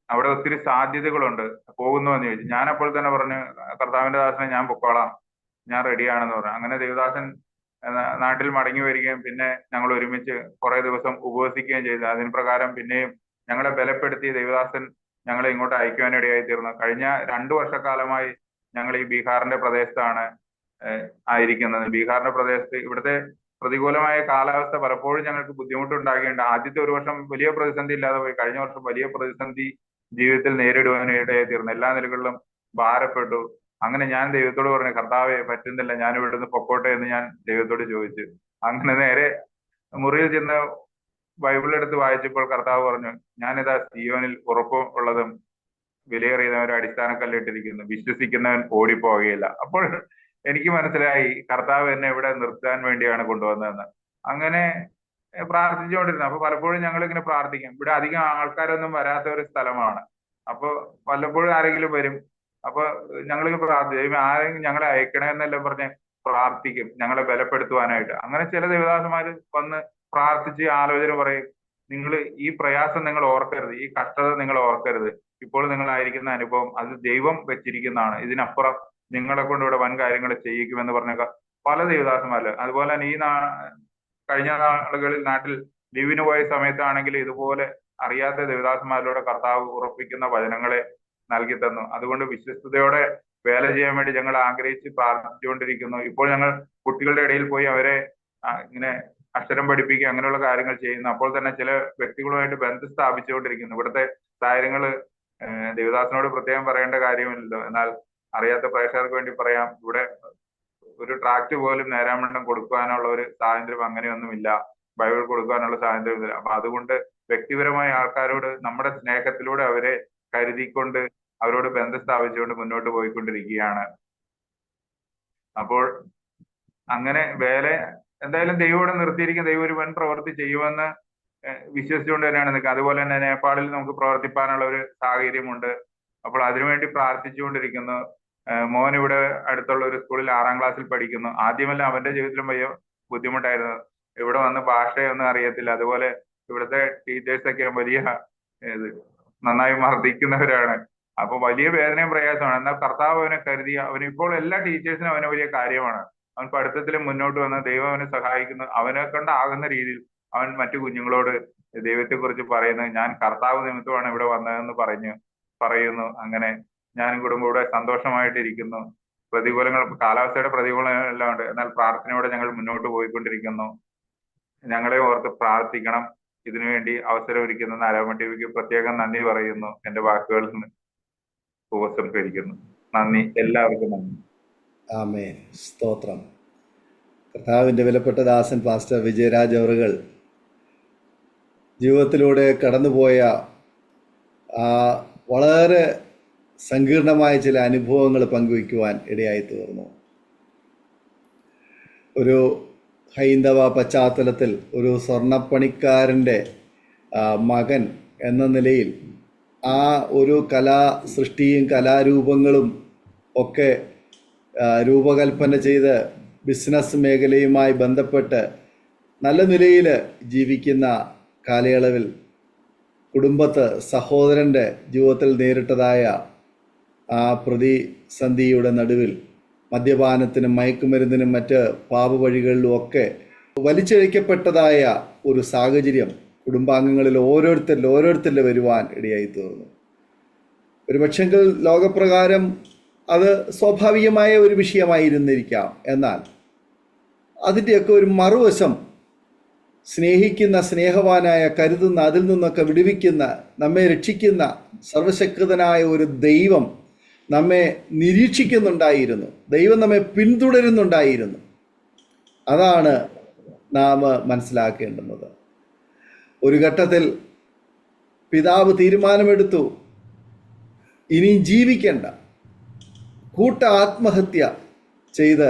അവിടെ ഒത്തിരി സാധ്യതകളുണ്ട്, പോകുന്നു എന്ന് ചോദിച്ചു. ഞാൻ അപ്പോൾ തന്നെ പറഞ്ഞു, കർത്താവിന്റെ ദാസനെ ഞാൻ പൊക്കോളാം, ഞാൻ റെഡിയാണെന്ന് പറഞ്ഞു. അങ്ങനെ ദേവദാസൻ നാട്ടിൽ മടങ്ങി വരികയും പിന്നെ ഞങ്ങൾ ഒരുമിച്ച് കുറെ ദിവസം ഉപവസിക്കുകയും ചെയ്തു. അതിന് പ്രകാരം പിന്നെയും ഞങ്ങളെ ബലപ്പെടുത്തി ദേവദാസൻ ഞങ്ങളെ ഇങ്ങോട്ട് അയക്കുവാനിടയായി തീർന്നു. കഴിഞ്ഞ 2 വർഷക്കാലമായി ഞങ്ങൾ ഈ ബീഹാറിന്റെ പ്രദേശത്താണ് ആയിരിക്കുന്നത്. ബീഹാറിന്റെ പ്രദേശത്ത് ഇവിടുത്തെ പ്രതികൂലമായ കാലാവസ്ഥ പലപ്പോഴും ഞങ്ങൾക്ക് ബുദ്ധിമുട്ടുണ്ടാക്കിയിട്ടുണ്ട്. ആദ്യത്തെ 1 വർഷം വലിയ പ്രതിസന്ധി ഇല്ലാതെ പോയി. കഴിഞ്ഞ വർഷം വലിയ പ്രതിസന്ധി ജീവിതത്തിൽ നേരിടുവാനിടയായി തീർന്നു. എല്ലാ നിലകളിലും ഭാരപ്പെട്ടു. അങ്ങനെ ഞാൻ ദൈവത്തോട് പറഞ്ഞു, കർത്താവെ പറ്റുന്നില്ല, ഞാൻ ഇവിടുന്ന് പൊക്കോട്ടെ എന്ന് ഞാൻ ദൈവത്തോട് ചോദിച്ചു. അങ്ങനെ നേരെ മുറിയിൽ ചെന്ന് ബൈബിൾ എടുത്ത് വായിച്ചപ്പോൾ കർത്താവ് പറഞ്ഞു, ഞാനിതാ സിയോനിൽ ഉറപ്പ് ഉള്ളതും വിലയേറിയവരും അടിസ്ഥാന കല്ലിട്ടിരിക്കുന്നു, വിശ്വസിക്കുന്നവൻ ഓടിപ്പോകുകയില്ല. അപ്പോൾ എനിക്ക് മനസ്സിലായി കർത്താവ് എന്നെ ഇവിടെ നിർത്താൻ വേണ്ടിയാണ് കൊണ്ടുവന്നതെന്ന്. അങ്ങനെ പ്രാർത്ഥിച്ചുകൊണ്ടിരുന്നു. അപ്പൊ പലപ്പോഴും ഞങ്ങൾ ഇങ്ങനെ പ്രാർത്ഥിക്കും. ഇവിടെ അധികം ആൾക്കാരൊന്നും വരാത്ത ഒരു സ്ഥലമാണ്. അപ്പൊ വല്ലപ്പോഴും ആരെങ്കിലും വരും. അപ്പൊ ഞങ്ങൾ പ്രാർത്ഥിക്കും, ആരെങ്കിലും ഞങ്ങളെ അയക്കണമെന്നെല്ലാം പറഞ്ഞ് പ്രാർത്ഥിക്കും, ഞങ്ങളെ ബലപ്പെടുത്തുവാനായിട്ട്. അങ്ങനെ ചില ദേവദാസന്മാര് വന്ന് പ്രാർത്ഥിച്ച് ആലോചന പറയും, നിങ്ങൾ ഈ പ്രയാസം നിങ്ങൾ ഓർക്കരുത്, ഈ കഷ്ടത നിങ്ങൾ ഓർക്കരുത്. ഇപ്പോൾ നിങ്ങളായിരിക്കുന്ന അനുഭവം അത് ദൈവം വെച്ചിരിക്കുന്നതാണ്. ഇതിനപ്പുറം നിങ്ങളെ കൊണ്ട് ഇവിടെ വൻ കാര്യങ്ങൾ ചെയ്യിക്കുമെന്ന് പറഞ്ഞ പല ദൈവദാസന്മാര്. അതുപോലെ തന്നെ കഴിഞ്ഞ നാളുകളിൽ നാട്ടിൽ ലീവിന് പോയ സമയത്താണെങ്കിൽ ഇതുപോലെ അറിയാത്ത ദേവദാസന്മാരിലൂടെ കർത്താവ് ഉറപ്പിക്കുന്ന വചനങ്ങളെ നൽകി തന്നു. അതുകൊണ്ട് വിശ്വസ്തയോടെ വേല ചെയ്യാൻ വേണ്ടി ഞങ്ങൾ ആഗ്രഹിച്ച് പ്രാർത്ഥിച്ചുകൊണ്ടിരിക്കുന്നു. ഇപ്പോൾ ഞങ്ങൾ കുട്ടികളുടെ ഇടയിൽ പോയി അവരെ ഇങ്ങനെ അക്ഷരം പഠിപ്പിക്കുക, അങ്ങനെയുള്ള കാര്യങ്ങൾ ചെയ്യുന്നു. അപ്പോൾ തന്നെ ചില വ്യക്തികളുമായിട്ട് ബന്ധം സ്ഥാപിച്ചുകൊണ്ടിരിക്കുന്നു. ഇവിടുത്തെ കാര്യങ്ങൾ ദേവദാസനോട് പ്രത്യേകം പറയേണ്ട കാര്യമില്ലല്ലോ, എന്നാൽ അറിയാത്ത പ്രേക്ഷകർക്ക് വേണ്ടി പറയാം. ഇവിടെ ഒരു ട്രാക്ട് പോലും നേരാമണ്ണം കൊടുക്കാനുള്ള ഒരു സ്വാതന്ത്ര്യം അങ്ങനെയൊന്നുമില്ല, ബൈബിൾ കൊടുക്കാനുള്ള സ്വാതന്ത്ര്യമില്ല. അപ്പൊ അതുകൊണ്ട് വ്യക്തിപരമായ ആൾക്കാരോട് നമ്മുടെ സ്നേഹത്തിലൂടെ അവരെ കരുതിക്കൊണ്ട് അവരോട് ബന്ധം സ്ഥാപിച്ചുകൊണ്ട് മുന്നോട്ട് പോയിക്കൊണ്ടിരിക്കുകയാണ്. അപ്പോൾ അങ്ങനെ എന്തായാലും ദൈവം നിർത്തിയിരിക്കുന്ന ദൈവം ഒരു വൻ പ്രവൃത്തി ചെയ്യുമെന്ന് വിശ്വസിച്ചുകൊണ്ട് തന്നെയാണ് നിൽക്കുക. അതുപോലെ തന്നെ നേപ്പാളിൽ നമുക്ക് പ്രവർത്തിപ്പാനുള്ള ഒരു സാഹചര്യമുണ്ട്. അപ്പോൾ അതിനുവേണ്ടി പ്രാർത്ഥിച്ചുകൊണ്ടിരിക്കുന്നു. മോൻ ഇവിടെ അടുത്തുള്ള ഒരു സ്കൂളിൽ 6ാം ക്ലാസ്സിൽ പഠിക്കുന്നു. ആദ്യമെല്ലാം അവന്റെ ജീവിതത്തിലും വലിയ ബുദ്ധിമുട്ടായിരുന്നു. ഇവിടെ വന്ന് ഭാഷയൊന്നും അറിയത്തില്ല. അതുപോലെ ഇവിടുത്തെ ടീച്ചേഴ്സൊക്കെ വലിയ നന്നായി മർദ്ദിക്കുന്നവരാണ്. അപ്പൊ വലിയ വേദനയും പ്രയാസമാണ്. എന്നാൽ കർത്താവ് അവനെ കരുതി. ഇപ്പോൾ എല്ലാ ടീച്ചേഴ്സിനും അവന് വലിയ കാര്യമാണ്. അവൻ പഠിത്തത്തിലും മുന്നോട്ട് വന്ന് ദൈവം അവനെ സഹായിക്കുന്നു. അവനെ കൊണ്ടാകുന്ന രീതിയിൽ അവൻ മറ്റു കുഞ്ഞുങ്ങളോട് ദൈവത്തെ കുറിച്ച് പറയുന്നു. ഞാൻ കർത്താവ് നിമിത്തമാണ് ഇവിടെ വന്നതെന്ന് പറയുന്നു. അങ്ങനെ ഞാനും കുടുംബം ഇവിടെ സന്തോഷമായിട്ടിരിക്കുന്നു. കാലാവസ്ഥയുടെ പ്രതികൂലങ്ങളെല്ലാം ഉണ്ട്, എന്നാൽ പ്രാർത്ഥനയോടെ ഞങ്ങൾ മുന്നോട്ട് പോയിക്കൊണ്ടിരിക്കുന്നു. ഞങ്ങളെ ഓർത്ത് പ്രാർത്ഥിക്കണം. ഇതിനുവേണ്ടി അവസരം ഒരുക്കുന്ന നാരായണ ടിവിക്ക് പ്രത്യേകം നന്ദി പറയുന്നു. എന്റെ വാക്കുകളിൽ നിന്ന് ഉപസംഹരിക്കുന്നു. നന്ദി, എല്ലാവർക്കും നന്ദി. ആമേൻ, സ്തോത്രം. കർത്താവിൻ്റെ വിലപ്പെട്ട ദാസൻ പാസ്റ്റർ വിജയരാജ് അവറുകൾ ജീവിതത്തിലൂടെ കടന്നുപോയ വളരെ സങ്കീർണമായ ചില അനുഭവങ്ങൾ പങ്കുവയ്ക്കുവാൻ ഇടയായി തീർന്നു. ഒരു ഹൈന്ദവ പശ്ചാത്തലത്തിൽ ഒരു സ്വർണ്ണപ്പണിക്കാരൻ്റെ മകൻ എന്ന നിലയിൽ ആ ഒരു കലാസൃഷ്ടിയും കലാരൂപങ്ങളും ഒക്കെ രൂപകൽപ്പന ചെയ്ത് ബിസിനസ് മേഖലയുമായി ബന്ധപ്പെട്ട് നല്ല നിലയിൽ ജീവിക്കുന്ന കാലയളവിൽ കുടുംബത്ത് സഹോദരൻ്റെ ജീവിതത്തിൽ നേരിട്ടതായ ആ പ്രതിസന്ധിയുടെ നടുവിൽ മദ്യപാനത്തിനും മയക്കുമരുന്നിനും മറ്റ് പാപവഴികളിലും ഒക്കെ വലിച്ചഴിക്കപ്പെട്ടതായ ഒരു സാഹചര്യം കുടുംബാംഗങ്ങളിൽ ഓരോരുത്തരിൽ വരുവാൻ ഇടയായി തീർന്നു. ഒരുപക്ഷെങ്കിൽ ലോകപ്രകാരം അത് സ്വാഭാവികമായ ഒരു വിഷയമായിരുന്നിരിക്കാം. എന്നാൽ അതിൻ്റെയൊക്കെ ഒരു മറുവശം സ്നേഹിക്കുന്ന, സ്നേഹവാനായ, കരുതുന്ന, അതിൽ നിന്നൊക്കെ വിടുവിക്കുന്ന, നമ്മെ രക്ഷിക്കുന്ന സർവശക്തനായ ഒരു ദൈവം നമ്മെ നിരീക്ഷിക്കുന്നുണ്ടായിരുന്നു. ദൈവം നമ്മെ പിന്തുടരുന്നുണ്ടായിരുന്നു. അതാണ് നാം മനസ്സിലാക്കേണ്ടുന്നത്. ഒരു ഘട്ടത്തിൽ പിതാവ് തീരുമാനമെടുത്തു, ഇനി ജീവിക്കേണ്ട, ആത്മഹത്യ ചെയ്ത്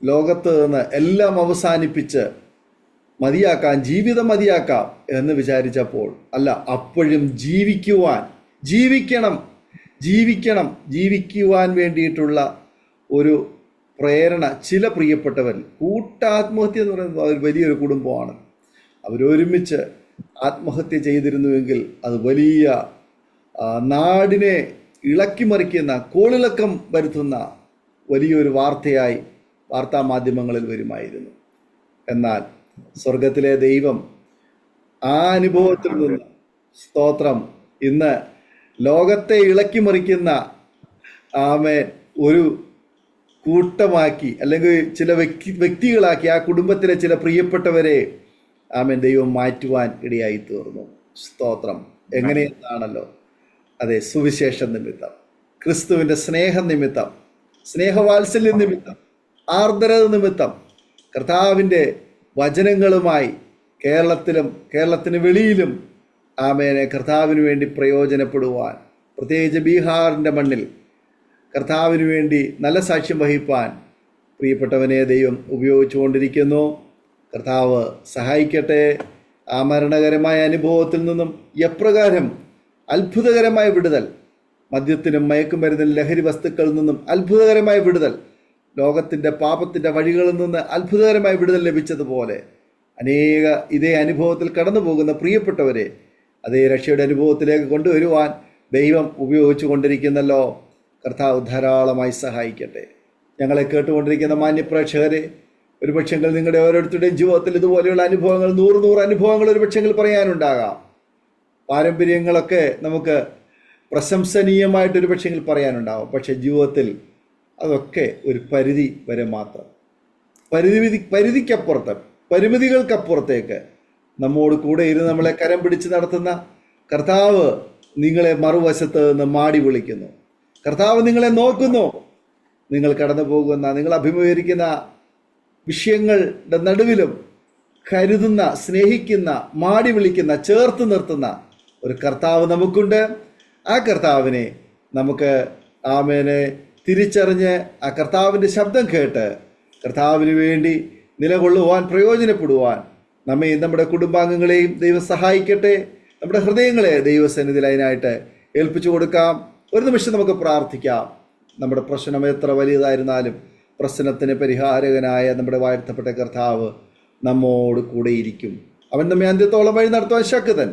ലോകത്ത് നിന്ന് എല്ലാം അവസാനിപ്പിച്ച് മതിയാക്കാം, ജീവിതം മതിയാക്കാം എന്ന് വിചാരിച്ചപ്പോൾ അല്ല, അപ്പോഴും ജീവിക്കുവാൻ വേണ്ടിയിട്ടുള്ള ഒരു പ്രേരണ ചില പ്രിയപ്പെട്ടവർ, ആത്മഹത്യ എന്ന് പറയുന്നത് ഒരു വലിയൊരു കുടുംബമാണ്. അവരൊരുമിച്ച് ആത്മഹത്യ ചെയ്തിരുന്നുവെങ്കിൽ അത് വലിയ നാടിനെ ഇളക്കിമറിക്കുന്ന, കോളിളക്കം വരുത്തുന്ന വലിയൊരു വാർത്തയായി വാർത്താമാധ്യമങ്ങളിൽ വരുമായിരുന്നു. എന്നാൽ സ്വർഗത്തിലെ ദൈവം ആ അനുഭവത്തിൽ നിന്ന്, സ്തോത്രം, ഇന്ന് ലോകത്തെ ഇളക്കിമറിക്കുന്ന ഒരു കൂട്ടമാക്കി, അല്ലെങ്കിൽ ചില വ്യക്തികളാക്കി ആ കുടുംബത്തിലെ ചില പ്രിയപ്പെട്ടവരെ ദൈവം മാറ്റുവാൻ ഇടയായി തീർന്നു. സ്തോത്രം. എങ്ങനെയെന്നാണല്ലോ, അതെ, സുവിശേഷം നിമിത്തം, ക്രിസ്തുവിൻ്റെ സ്നേഹം നിമിത്തം, സ്നേഹവാത്സല്യം നിമിത്തം, ആർദ്രത നിമിത്തം, കർത്താവിൻ്റെ വചനങ്ങളുമായി കേരളത്തിന് വെളിയിലും കർത്താവിന് വേണ്ടി പ്രയോജനപ്പെടുവാൻ, പ്രത്യേകിച്ച് ബീഹാറിൻ്റെ മണ്ണിൽ കർത്താവിന് വേണ്ടി നല്ല സാക്ഷ്യം വഹിപ്പാൻ പ്രിയപ്പെട്ടവനെ ദൈവം ഉപയോഗിച്ചുകൊണ്ടിരിക്കുന്നു. കർത്താവ് സഹായിക്കട്ടെ. ആ മരണകരമായ അനുഭവത്തിൽ നിന്നും എപ്രകാരം അത്ഭുതകരമായ വിടുതൽ, മദ്യത്തിനും മയക്കുമരുന്നിനും ലഹരി വസ്തുക്കളിൽ നിന്നും അത്ഭുതകരമായ വിടുതൽ, ലോകത്തിൻ്റെ പാപത്തിൻ്റെ വഴികളിൽ നിന്ന് അത്ഭുതകരമായ വിടുതൽ ലഭിച്ചതുപോലെ ഇതേ അനുഭവത്തിൽ കടന്നു പോകുന്ന പ്രിയപ്പെട്ടവരെ അതേ രക്ഷയുടെ അനുഭവത്തിലേക്ക് കൊണ്ടുവരുവാൻ ദൈവം ഉപയോഗിച്ചു കൊണ്ടിരിക്കുന്നല്ലോ. കർത്താവ് ധാരാളമായി സഹായിക്കട്ടെ. ഞങ്ങളെ കേട്ടുകൊണ്ടിരിക്കുന്ന മാന്യപ്രേക്ഷകരെ, ഒരുപക്ഷെങ്കിൽ നിങ്ങളുടെ ഓരോരുത്തരുടെയും ജീവിതത്തിൽ ഇതുപോലെയുള്ള അനുഭവങ്ങൾ 100 അനുഭവങ്ങൾ ഒരുപക്ഷെങ്കിൽ പറയാനുണ്ടാകാം. പാരമ്പര്യങ്ങളൊക്കെ നമുക്ക് പ്രശംസനീയമായിട്ടൊരു പക്ഷെങ്കിൽ പറയാനുണ്ടാവും. പക്ഷെ ജീവിതത്തിൽ അതൊക്കെ ഒരു പരിധി വരെ മാത്രം. പരിമിതികൾക്കപ്പുറത്തേക്ക് നമ്മോട് കൂടെ ഇരുന്ന് നമ്മളെ കരം പിടിച്ച് നടത്തുന്ന കർത്താവ് നിങ്ങളെ മറുവശത്ത് നിന്ന് മാടി വിളിക്കുന്നു. കർത്താവ് നിങ്ങളെ നോക്കുന്നു. നിങ്ങൾ കടന്നു പോകുന്ന, നിങ്ങൾ അഭിമുഖീകരിക്കുന്ന വിഷയങ്ങളുടെ നടുവിലും കരുതുന്ന, സ്നേഹിക്കുന്ന, മാടി വിളിക്കുന്ന, ചേർത്ത് നിർത്തുന്ന ഒരു കർത്താവ് നമുക്കുണ്ട്. ആ കർത്താവിനെ നമുക്ക് ആമേനെ തിരിച്ചറിഞ്ഞ് ആ കർത്താവിൻ്റെ ശബ്ദം കേട്ട് കർത്താവിന് വേണ്ടി നിലകൊള്ളുവാൻ, പ്രയോജനപ്പെടുവാൻ നമ്മെയും നമ്മുടെ കുടുംബാംഗങ്ങളെയും ദൈവം സഹായിക്കട്ടെ. നമ്മുടെ ഹൃദയങ്ങളെ ദൈവസന്നിധിയിൽ അതിനായിട്ട് ഏൽപ്പിച്ചു കൊടുക്കാം. ഒരു നിമിഷം നമുക്ക് പ്രാർത്ഥിക്കാം. നമ്മുടെ പ്രശ്നം എത്ര വലിയതായിരുന്നാലും പ്രശ്നത്തിന് പരിഹാരകനായ നമ്മുടെ വാഴ്ത്തപ്പെട്ട കർത്താവ് നമ്മോട് കൂടെയിരിക്കും. അവൻ നമ്മെ അന്ത്യത്തോളം വഴി നടത്തുവാൻ ശക്തൻ.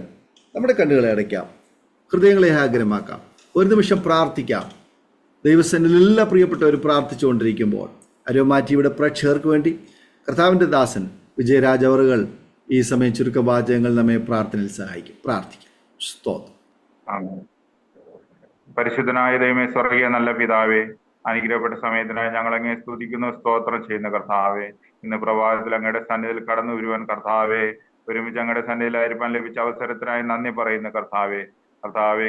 നമ്മുടെ കണ്ണുകളെ അടയ്ക്കാം, ഹൃദയങ്ങളെ ആഗ്രഹമാക്കാം. ഒരു നിമിഷം പ്രാർത്ഥിക്കാം. ദൈവസന്നിധിയിൽ എല്ലാ പ്രിയപ്പെട്ടവരും പ്രാർത്ഥിച്ചുകൊണ്ടിരിക്കുമ്പോൾ അരോമാറ്റിയുടെ പ്രേക്ഷകർക്ക് വേണ്ടി കർത്താവിൻ്റെ ദാസൻ വിജയരാജ് അവറുകൾ ഈ സമയം ചുരുക്കവാചകങ്ങൾ നമ്മെ പ്രാർത്ഥനയിൽ സഹായിക്കും. പ്രാർത്ഥിക്കാം. സ്തോത്രം. പരിശുദ്ധനായ ദൈവമേ, സ്വർഗീയ നല്ല പിതാവേ, അനുഗ്രഹപ്പെട്ട സമയത്തിനായി ഞങ്ങൾ അങ്ങേ സ്തുതിക്കുന്നു, സ്തോത്രം ചെയ്യുന്ന കർത്താവേ. ഇന്ന് പ്രഭാതത്തിൽ അങ്ങയുടെ സന്നിധിയിൽ കടന്നു വരുവാൻ കർത്താവേ, ഒരുമിച്ച് അങ്ങയുടെ സന്നിധിയിലായിരിക്കാൻ ലഭിച്ച അവസരത്തിനായി നന്ദി പറയുന്ന കർത്താവേ.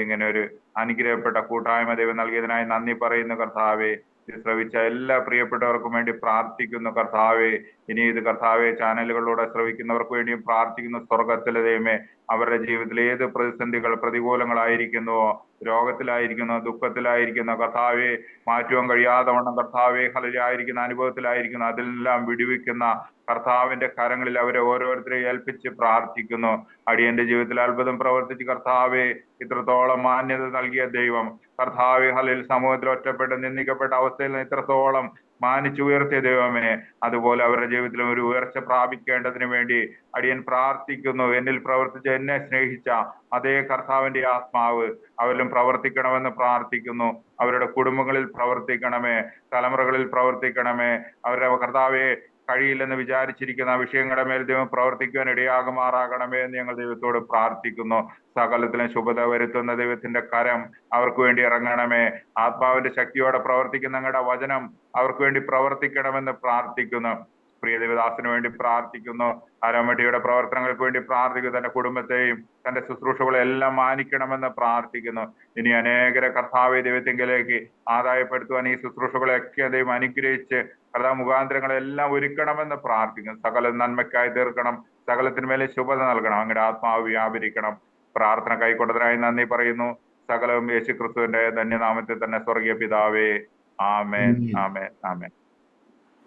ഇങ്ങനെ ഒരു അനുഗ്രഹപ്പെട്ട കൂട്ടായ്മ ദൈവം നൽകിയതിനായി നന്ദി പറയുന്ന കർത്താവേ. ഇത് ശ്രവിച്ച എല്ലാ പ്രിയപ്പെട്ടവർക്കും വേണ്ടി പ്രാർത്ഥിക്കുന്നു കർത്താവേ. ഇനി ഇത് കർത്താവെ ചാനലുകളിലൂടെ ശ്രവിക്കുന്നവർക്ക് വേണ്ടിയും പ്രാർത്ഥിക്കുന്നു. സ്വർഗത്തിലെ ദൈവമേ, അവരുടെ ജീവിതത്തിൽ ഏത് പ്രതിസന്ധികൾ, പ്രതികൂലങ്ങളായിരിക്കുന്നുവോ, രോഗത്തിലായിരിക്കുന്നു, ദുഃഖത്തിലായിരിക്കുന്നു കർത്താവെ, മാറ്റുവാൻ കഴിയാതെ വണ്ണം കർത്താവെ ഹല്ലേലൂയായിരിക്കുന്ന അനുഭവത്തിലായിരിക്കുന്നു, അതെല്ലാം വിടുവിക്കുന്ന കർത്താവിന്റെ കരങ്ങളിൽ അവരെ ഓരോരുത്തരെ ഏൽപ്പിച്ച് പ്രാർത്ഥിക്കുന്നു. അടിയന്റെ ജീവിതത്തിൽ അത്ഭുതം പ്രവർത്തിച്ച് കർത്താവെ, ഇത്രത്തോളം മാന്യത നൽകിയ ദൈവം കർത്താവെ, ഹല്ലേലൂയ, സമൂഹത്തിൽ ഒറ്റപ്പെട്ട് നിന്ദിക്കപ്പെട്ട അവസ്ഥയിൽ നിന്ന് ഇത്രത്തോളം മാനിച്ചുയർത്തിയ ദൈവമേ, അതുപോലെ അവരുടെ ജീവിതത്തിലും ഒരു ഉയർച്ച പ്രാപിക്കേണ്ടതിന് വേണ്ടി അടിയൻ പ്രാർത്ഥിക്കുന്നു. എന്നിൽ പ്രവർത്തിച്ച് എന്നെ സ്നേഹിച്ച അതേ കർത്താവിന്റെ ആത്മാവ് അവരിലും പ്രവർത്തിക്കണമെന്ന് പ്രാർത്ഥിക്കുന്നു. അവരുടെ കുടുംബങ്ങളിൽ പ്രവർത്തിക്കണമേ, തലമുറകളിൽ പ്രവർത്തിക്കണമേ. അവരുടെ കർത്താവെ കഴിയില്ലെന്ന് വിചാരിച്ചിരിക്കുന്ന വിഷയങ്ങളുടെ മേൽ ദൈവം പ്രവർത്തിക്കുവാൻ ഇടയാകുമാറാകണമേ എന്ന് ഞങ്ങൾ ദൈവത്തോട് പ്രാർത്ഥിക്കുന്നു. സകലത്തിലും ശുഭത വരുത്തുന്ന ദൈവത്തിന്റെ കരം അവർക്ക് വേണ്ടി ഇറങ്ങണമേ. ആത്മാവിന്റെ ശക്തിയോടെ പ്രവർത്തിക്കുന്ന ഞങ്ങളുടെ വചനം അവർക്ക് വേണ്ടി പ്രവർത്തിക്കണമെന്ന് പ്രാർത്ഥിക്കുന്നു. പ്രിയ ദേവദാസിന് വേണ്ടി പ്രാർത്ഥിക്കുന്നു. അരോമറ്റിയുടെ പ്രവർത്തനങ്ങൾക്ക് വേണ്ടി പ്രാർത്ഥിക്കുന്നു. തന്റെ കുടുംബത്തെയും തന്റെ ശുശ്രൂഷകളെ എല്ലാം മാനിക്കണമെന്ന് പ്രാർത്ഥിക്കുന്നു. ഇനി അനേകരെ കർത്താവെ ദൈവത്തിങ്കിലേക്ക് ആദായപ്പെടുത്തുവാൻ ഈ ശുശ്രൂഷകളെയൊക്കെ ദൈവം അനുഗ്രഹിച്ച് കർത്താവ് മുഖാന്തരങ്ങളെല്ലാം ഒരുക്കണമെന്ന് പ്രാർത്ഥിക്കുന്നു. സകല നന്മയ്ക്കായി തീർക്കണം, സകലത്തിന്മേലെ ശുഭത നൽകണം, അങ്ങയുടെ ആത്മാവ് വ്യാപരിക്കണം. പ്രാർത്ഥന കൈക്കൊണ്ടതിനായി നന്ദി പറയുന്നു. സകലവും യേശു ക്രിസ്തുവിന്റെ ധന്യനാമത്തിൽ തന്നെ, സ്വർഗീയ പിതാവേ. ആമേൻ, ആമേൻ, ആമേൻ.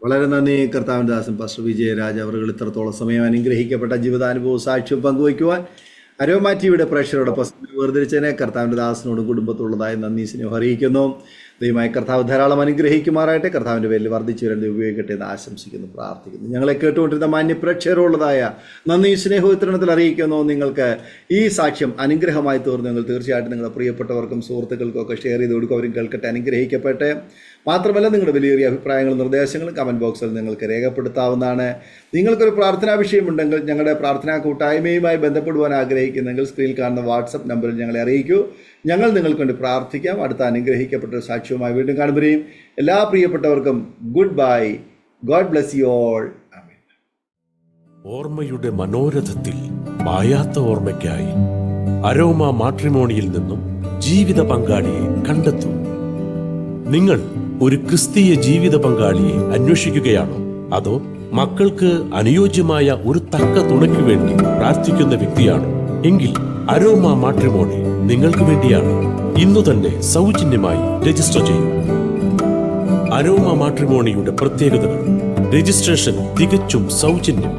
വളരെ നന്ദി കർത്താവിൻ്റെ ദാസൻ പാസ്റ്റർ വിജയരാജ് അവറുകൾ ഇത്രത്തോളം സമയം അനുഗ്രഹിക്കപ്പെട്ട ജീവിതാനുഭവവും സാക്ഷ്യം പങ്കുവയ്ക്കുവാൻ അരോമാറ്റിയുടെ പ്രേക്ഷകരോടൊപ്പം വേർതിരിച്ചതിനെ കർത്താവിൻ്റെ ദാസനോടും കുടുംബത്തോടുള്ളതായ നന്ദി സ്നേഹം അറിയിക്കുന്നു. ദൈവമായ കർത്താവ് ധാരാളം അനുഗ്രഹിക്കുമാറായിട്ട്, കർത്താവിൻ്റെ പേരിൽ വർദ്ധിച്ചു വരാൻ ഉപയോഗിക്കട്ടെ എന്ന് ആശംസിക്കുന്നു, പ്രാർത്ഥിക്കുന്നു. ഞങ്ങളെ കേട്ടുകൊണ്ടിരുന്ന മാന്യ പ്രേക്ഷകരോടുള്ളതായ നന്ദി സ്നേഹവും ഇത്തരണത്തിൽ അറിയിക്കുന്നു. നിങ്ങൾക്ക് ഈ സാക്ഷ്യം അനുഗ്രഹമായി തീർന്നു. നിങ്ങൾ തീർച്ചയായിട്ടും നിങ്ങളുടെ പ്രിയപ്പെട്ടവർക്കും സുഹൃത്തുക്കൾക്കും ഒക്കെ ഷെയർ ചെയ്ത് കൊടുക്കും. അവരും കേൾക്കട്ടെ, അനുഗ്രഹിക്കട്ടെ. മാത്രമല്ല, നിങ്ങളുടെ വിലയേറിയ അഭിപ്രായങ്ങളും നിർദ്ദേശങ്ങളും കമൻറ്റ് ബോക്സിൽ നിങ്ങൾക്ക് രേഖപ്പെടുത്താവുന്നതാണ്. നിങ്ങൾക്കൊരു പ്രാർത്ഥനാ വിഷയമുണ്ടെങ്കിൽ ഞങ്ങളുടെ പ്രാർത്ഥനാ കൂട്ടായ്മയുമായി ബന്ധപ്പെടുവാൻ ആഗ്രഹിക്കുന്നെങ്കിൽ സ്ക്രീനിൽ കാണുന്ന വാട്സപ്പ് നമ്പറിൽ ഞങ്ങളെ അറിയിക്കൂ. ഞങ്ങൾ നിങ്ങൾക്ക് വേണ്ടി പ്രാർത്ഥിക്കാം. അടുത്ത അനുഗ്രഹിക്കപ്പെട്ട ഒരു സാക്ഷ്യവുമായി വീണ്ടും കാണുമ്പോഴേയും എല്ലാ പ്രിയപ്പെട്ടവർക്കും goodbye. God bless you all. Amen. ഓർമ്മയുടെ മനോരഥത്തിൽ മായാത്ത ഓർമ്മയ്ക്കായി അരോമ മാട്രിമോണിയിൽ നിന്നും ജീവിത പങ്കാളിയെ കണ്ടെത്തൂ. നിങ്ങൾ ഒരു ക്രിസ്തീയ ജീവിത പങ്കാളിയെ അന്വേഷിക്കുകയാണോ? അതോ മക്കൾക്ക് അനുയോജ്യമായ ഒരു തക്ക തുണയ്ക്ക് വേണ്ടി പ്രാർത്ഥിക്കുന്ന വ്യക്തിയാണോ? എങ്കിൽ അരോമ മാട്രിമോണി നിങ്ങൾക്ക് വേണ്ടിയാണ്. ഇന്നു തന്നെ സൗജന്യമായി രജിസ്റ്റർ ചെയ്യൂ. അരോമ മാട്രിമോണിയുടെ പ്രത്യേകതകൾ: രജിസ്ട്രേഷൻ തികച്ചും സൗജന്യം.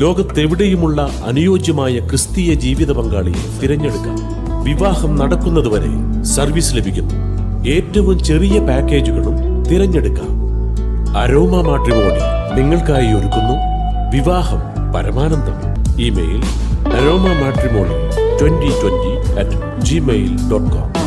ലോകത്തെവിടെയുമുള്ള അനുയോജ്യമായ ക്രിസ്തീയ ജീവിത പങ്കാളിയെ തിരഞ്ഞെടുക്കാം. വിവാഹം നടക്കുന്നതുവരെ സർവീസ് ലഭിക്കുന്നു. ഏറ്റവും ചെറിയ പാക്കേജുകളും തിരഞ്ഞെടുക്കാം. അരോമ മാട്രിമോണി നിങ്ങൾക്കായി ഒരുക്കുന്നു വിവാഹം പരമാനന്ദം. Email aroma matrimony2020@gmail.com.